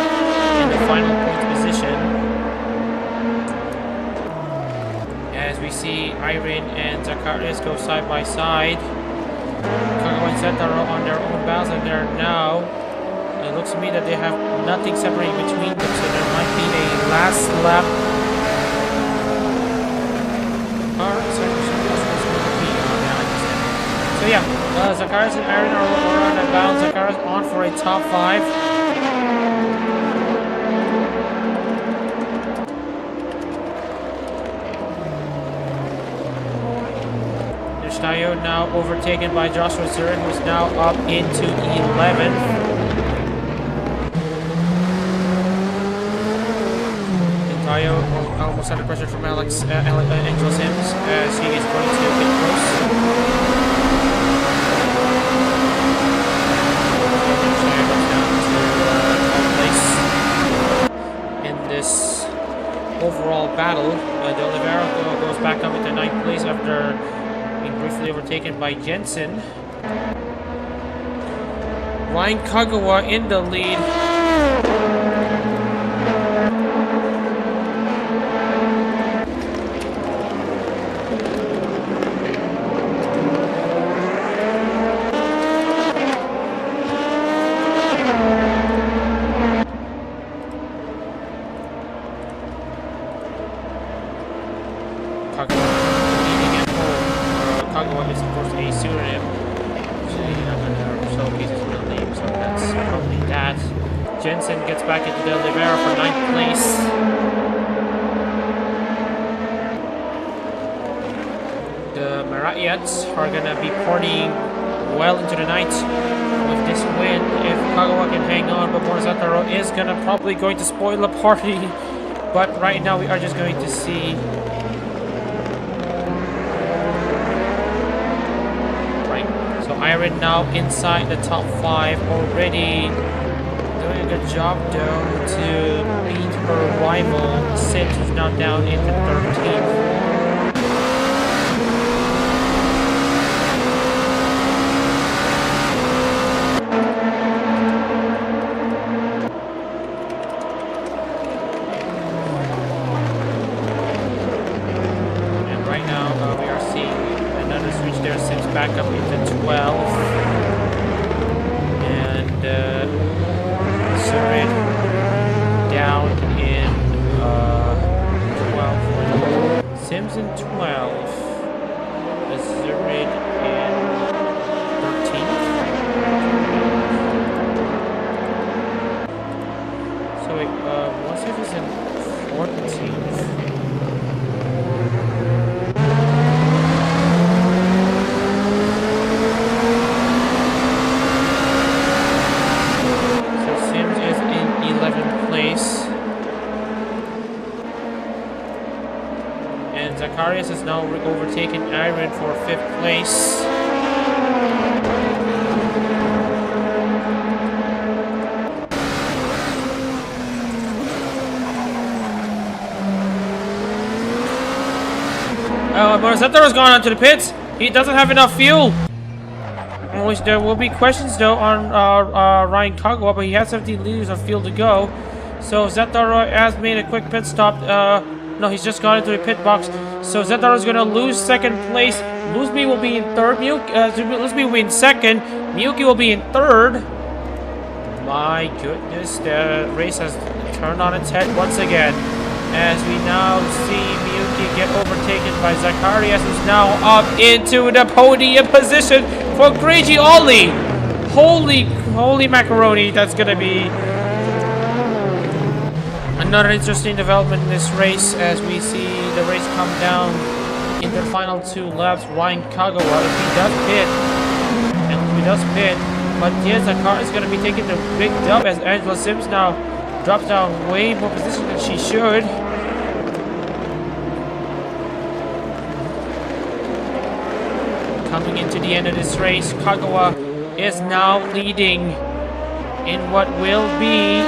in the final point position. As we see Irene and Zacharias go side by side. Kagawa and Zetaro on their own battles, and they're now. It looks to me that they have nothing separating between them, so there might be a last lap. So yeah, Zacharias and Irene are on that battle. Zacharias on for a top 5. Tayo now overtaken by Joshua Zurin, who's now up into 11th. Tayo almost under pressure from Angela Sims as he is going to get close. In this overall battle, De Oliveira goes back up into 9th place after being briefly overtaken by Jensen. Ryan Kagawa in the lead. Kagawa is of course a pseudonym, so you're not gonna showcase his real name, so that's probably that. Jensen gets back into De Oliveira for 9th place. The Maratiats are gonna be partying well into the night with this win. If Kagawa can hang on, but Morizataro is gonna probably going to spoil the party. But right now we are just going to see. Iron now inside the top 5 already, doing a good job though to beat her rival Sims, who's now down into 13th. And right now we are seeing another switch there, Sims back up into 12, and Surin down in 12. Sims in 12, Surin in 13th. So wait, what's if it's in 14th? And Zacharias has now overtaken Iron for 5th place. Morizataro's gone onto the pits. He doesn't have enough fuel. There will be questions though on Ryan Kagawa, but he has 17 liters of fuel to go. So Zetaro has made a quick pit stop. No, he's just gone into the pit box. So Zetaro is going to lose 2nd place. Luzby will be in 3rd. Luzby will be in 2nd. Miyuki will be in 3rd. My goodness, the race has turned on its head once again. As we now see Miyuki get overtaken by Zacharias, who's now up into the podium position for Greiji Ollie. Holy macaroni, that's going to be another interesting development in this race as we see the race come down in the final 2 laps. Ryan Kagawa, if he does pit, and he does pit, but yes, the car is going to be taking the big dub as Angela Sims now drops down way more position than she should. Coming into the end of this race, Kagawa is now leading in what will be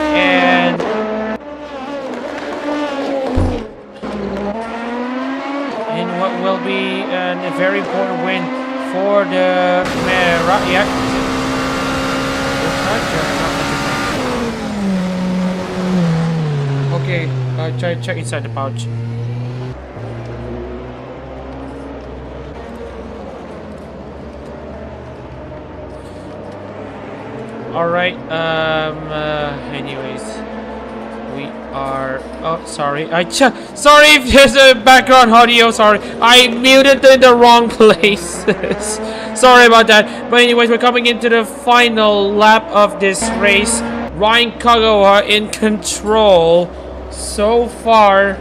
a very important win for the Maratiat. Okay, try to check inside the pouch. Alright, anyways, we are, oh, sorry, sorry if there's a background audio, sorry, I muted in the wrong place, sorry about that, but anyways, we're coming into the final lap of this race. Ryan Kagawa in control so far.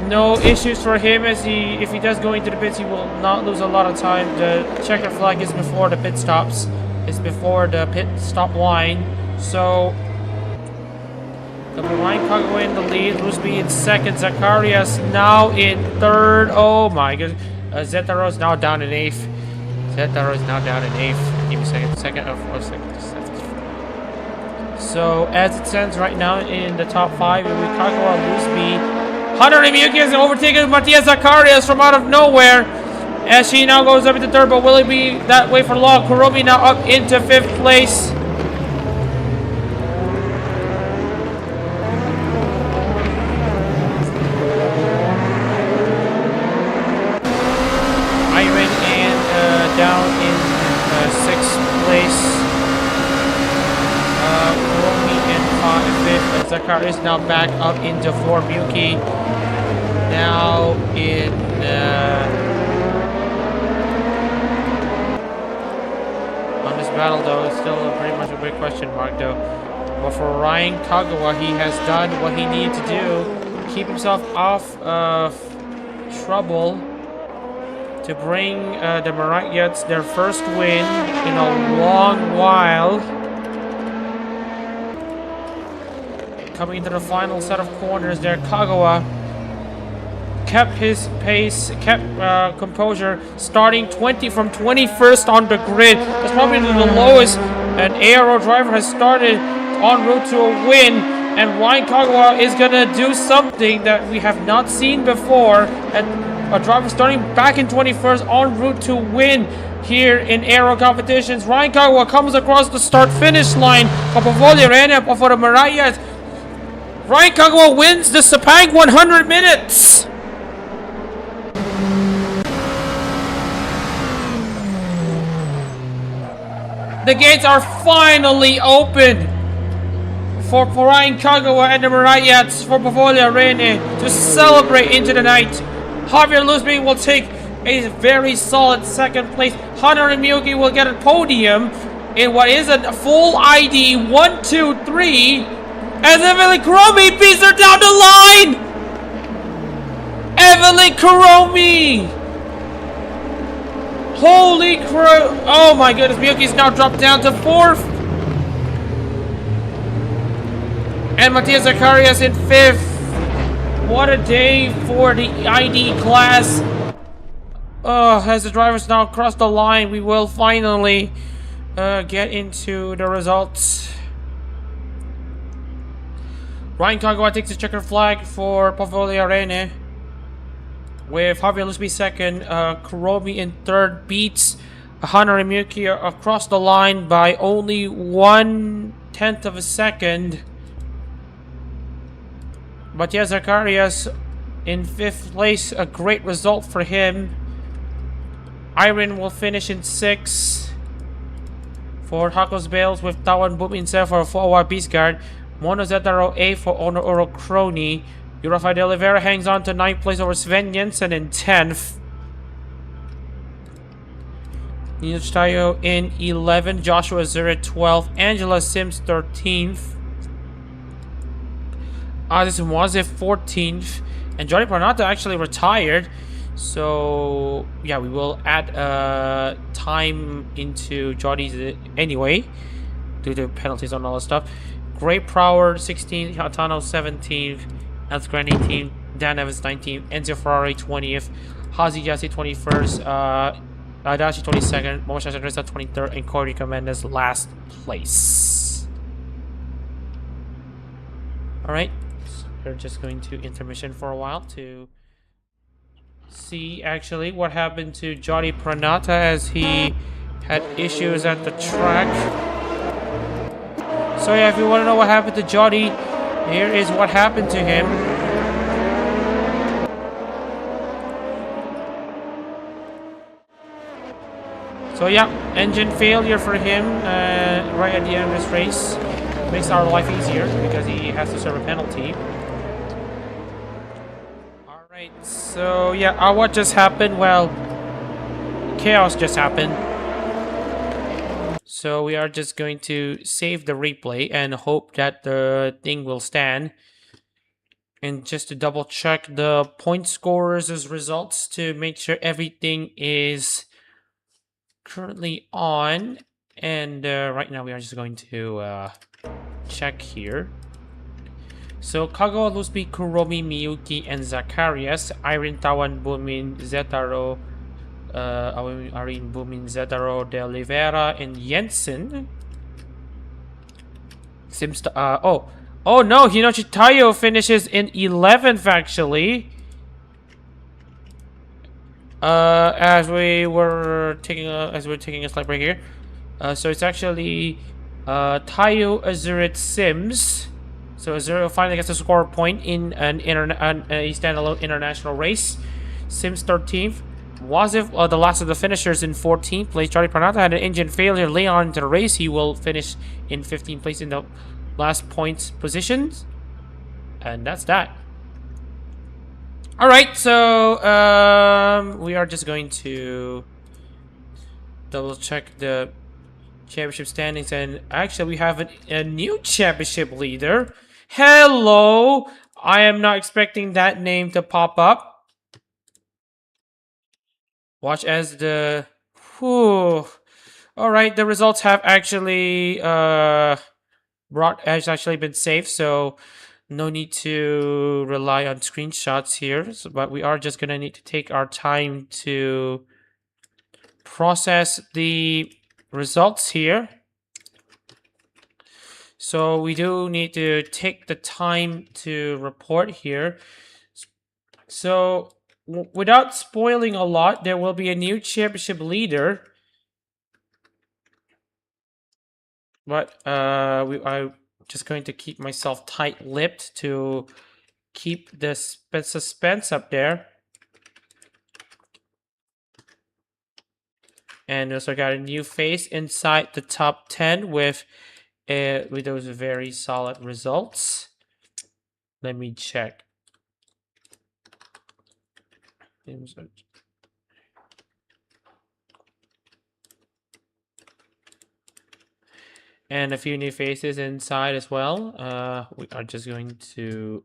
No issues for him, as if he does go into the pits, he will not lose a lot of time. The checker flag is before the pit stops. It's before the pit stop line. So Ryan Kagawa in the lead, Rusby in second, Zacharias now in third. Oh my goodness. Zetaro is now down in eighth. Zetaro is now down in eighth. Give me a second. Second. So as it stands right now in the top five, we Kagawa, Rusby. Hunter Miyuki has overtaken Matias Zacharias from out of nowhere. As she now goes up into third, but will it be that way for long? Kuromi now up into fifth place. Down in sixth place. Kuromi in fifth. Zacharias is now back up into fourth. Miyuki now in on this battle though, it's still pretty much a big question mark though. But for Ryan Kagawa, he has done what he needed to do, keep himself off of trouble, to bring the Marakyats their first win in a long while. Coming into the final set of corners there, Kagawa kept his pace, kept composure, starting from 21st on the grid. That's probably the lowest an aero driver has started en route to a win. And Ryan Kagawa is gonna do something that we have not seen before. And a driver starting back in 21st en route to win here in aero competitions. Ryan Kagawa comes across the start-finish line for Pavolia Rene for the Marayas. Ryan Kagawa wins the Sepang 100 minutes. The gates are finally open for Ryan Kagawa and the Marayats for Pavolia Rene to celebrate into the night. Javier Luzbi will take a very solid second place. Hunter Miyuki will get a podium in what is a full ID 1, 2, 3. As Evelyn Kuromi beats her down the line! Evelyn Kuromi! Holy crow! Oh my goodness, Miyuki's now dropped down to fourth. And Matias Zacharias in fifth. What a day for the ID class. As the drivers now cross the line, we will finally get into the results. Ryan Kagawa takes the checker flag for Pavolia Rene, with Javier Luzbi second. Kuromi in third beats Hunter Miyuki across the line by only 1/10 of a second. Matias Zacharias in fifth place, a great result for him. Iron will finish in sixth for Hakos Bales, with Tawan Boom in seventh for Fowa Beastguard. Mono Zetaro A for Ono Oro Crony. Rafael de Oliveira hangs on to 9th place over Sven Jensen in 10th. Nils Tayo in 11th. Joshua Zura 12th. Angela Sims 13th. Addis Mwaze 14th. And Johnny Pranata actually retired. So yeah, we will add time into Johnny's anyway, due to penalties on all that stuff. Great Prower 16th. Hatano 17th. Elsgren 18th. Dan Evans 19th. Enzo Ferrari 20th. Hazi Yassi 21st. Adachi 22nd. Momosha Reza 23rd. And Corey Comendes last place. Alright. So we're just going to intermission for a while to see actually what happened to Jody Pranata as he had issues at the track. So yeah, if you want to know what happened to Jody, here is what happened to him. So yeah, engine failure for him right at the end of this race. Makes our life easier because he has to serve a penalty. Alright, so yeah, what just happened? Well, chaos just happened. So we are just going to save the replay and hope that the thing will stand. And just to double check the point scorers as results to make sure everything is currently on. And right now we are just going to check here. So Kagawa, Lusby, Kuromi, Miyuki, and Zacharias, Irene, Tawan, Bumin, Zetaro, Irene, Bumin, Zetaro, De Oliveira, and Jensen. Seems to, oh no, Hinochi Taiyo finishes in 11th actually. As we're taking a slight break here. So it's actually Taiyo Azurit Sims. So Azure finally gets a score point in a standalone international race. Sims 13th. Wasif, the last of the finishers, in 14th place. Charlie Pranata had an engine failure late on into the race. He will finish in 15th place in the last points positions. And that's that. Alright, so we are just going to double check the championship standings, and actually we have a new championship leader. Hello! I am not expecting that name to pop up. Watch as the... Whew. Alright, the results have actually has actually been saved, so no need to rely on screenshots here. So, but we are just gonna need to take our time to process the results here. So we do need to take the time to report here. So without spoiling a lot, there will be a new championship leader. But I'm just going to keep myself tight-lipped to keep the suspense up there. And also got a new face inside the top 10 with those very solid results. Let me check. And a few new faces inside as well. We are just going to...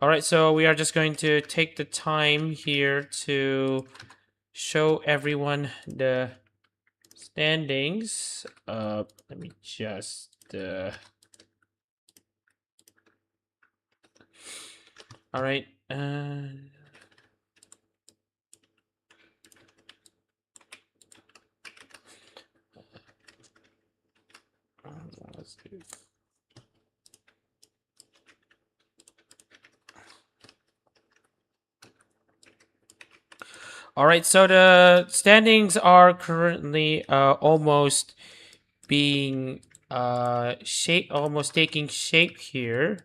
Alright, so we are just going to take the time here to show everyone the standings. Let me just... Alright, let's do... Alright, so the standings are currently almost being almost taking shape here.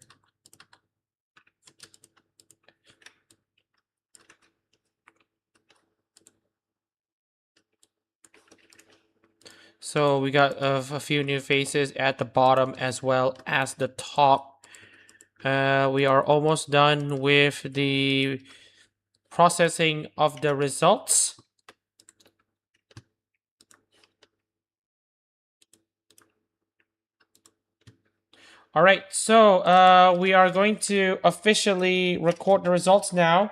So we got a few new faces at the bottom as well as the top. We are almost done with the processing of the results. All right, so we are going to officially record the results now,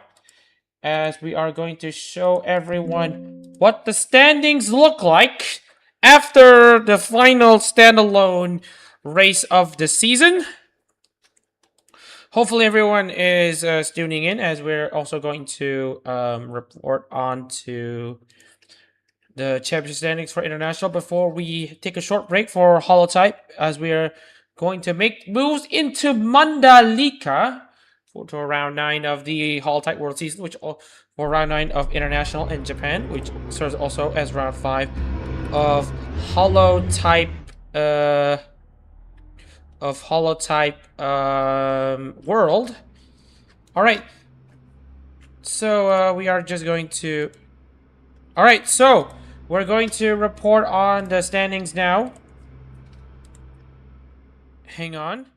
as we are going to show everyone what the standings look like after the final standalone race of the season. Hopefully everyone is tuning in, as we're also going to report on to the championship standings for international before we take a short break for HoloType, as we are going to make moves into Mandalika for round 9 of the HoloType World Season, which for round 9 of international in Japan, which serves also as round 5 of HoloType World. All right, so we are just going to... All right, so we're going to report on the standings now. Hang on.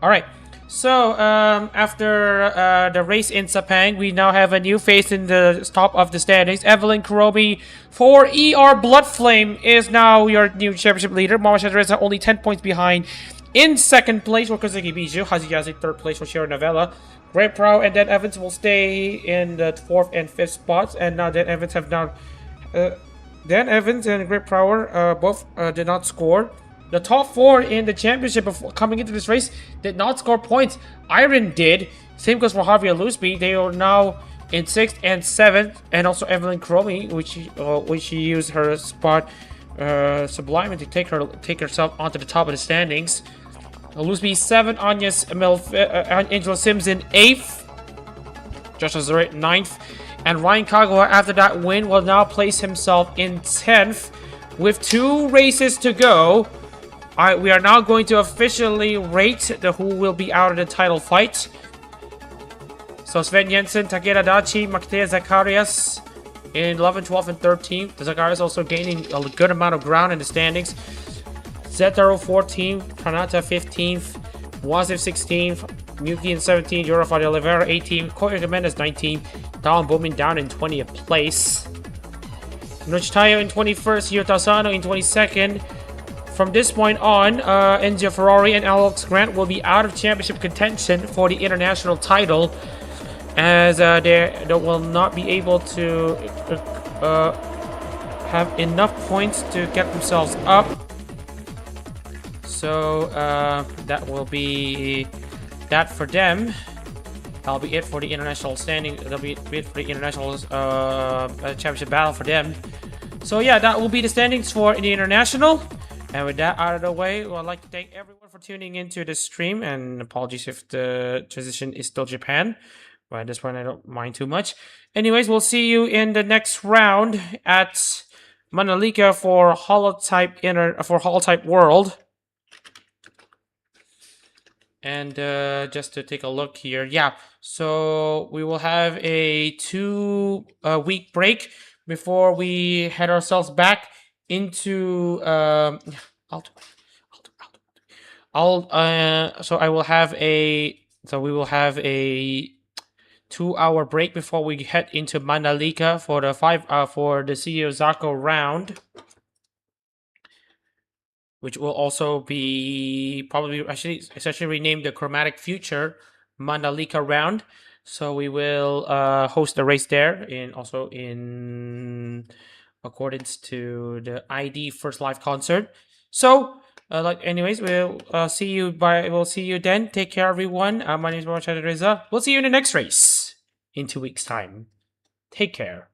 All right, So, after the race in Sepang, we now have a new face in the top of the standings. Evelyn Kuromi for ER Bloodflame is now your new championship leader. Mama Shadreza only 10 points behind. In second place for Kozuki Biju. Hazuyazi third place for Shiro Novella. Great Pro and Dan Evans will stay in the fourth and fifth spots. And now Dan Evans have now... Dan Evans and Great Prower both did not score. The top four in the championship before coming into this race did not score points. Iron did. Same goes for Javier Lusby. They are now in 6th and 7th. And also Evelyn Cromi, which she used her spot Sublime to take herself onto the top of the standings. Lusby 7th, Angela Sims in 8th. Joshua Zarate 9th. And Ryan Kagawa, after that win, will now place himself in 10th. With 2 races to go, we are now going to officially rate who will be out of the title fight. So Sven Jensen, Takeda Dachi, Makitea Zacharias in 11th, 12th, and 13th. Zacharias also gaining a good amount of ground in the standings. Zetaro 14th, Pranata 15th, Wazif 16th, Miyuki in 17th, Yorafadi Oliveira 18th, Koya Jimenez 19th, Dallin Bowman down in 20th place. Nochitayo in 21st, Yuta Asano in 22nd. From this point on, Enzio Ferrari and Alex Grant will be out of championship contention for the international title, as they will not be able to have enough points to get themselves up. So that will be that for them. That'll be it for the international standing. That'll be it for the international championship battle for them. So yeah, that will be the standings for the international. And with that out of the way, well, I'd like to thank everyone for tuning into this stream. And apologies if the transition is still Japan. But at this point, I don't mind too much. Anyways, we'll see you in the next round at Manalika for HoloType World. And just to take a look here, yeah. So we will have a 2-week break before we head ourselves back into so we will have a 2-hour break before we head into Mandalika for the for the CEO Zako round, which will also be probably essentially renamed the Chromatic Future Mandalika round. So we will host the race there in accordance to the ID First Live concert. So, anyways, we'll see you then. Take care, everyone. My name is Mohammad Reza. We'll see you in the next race in 2 weeks' time. Take care.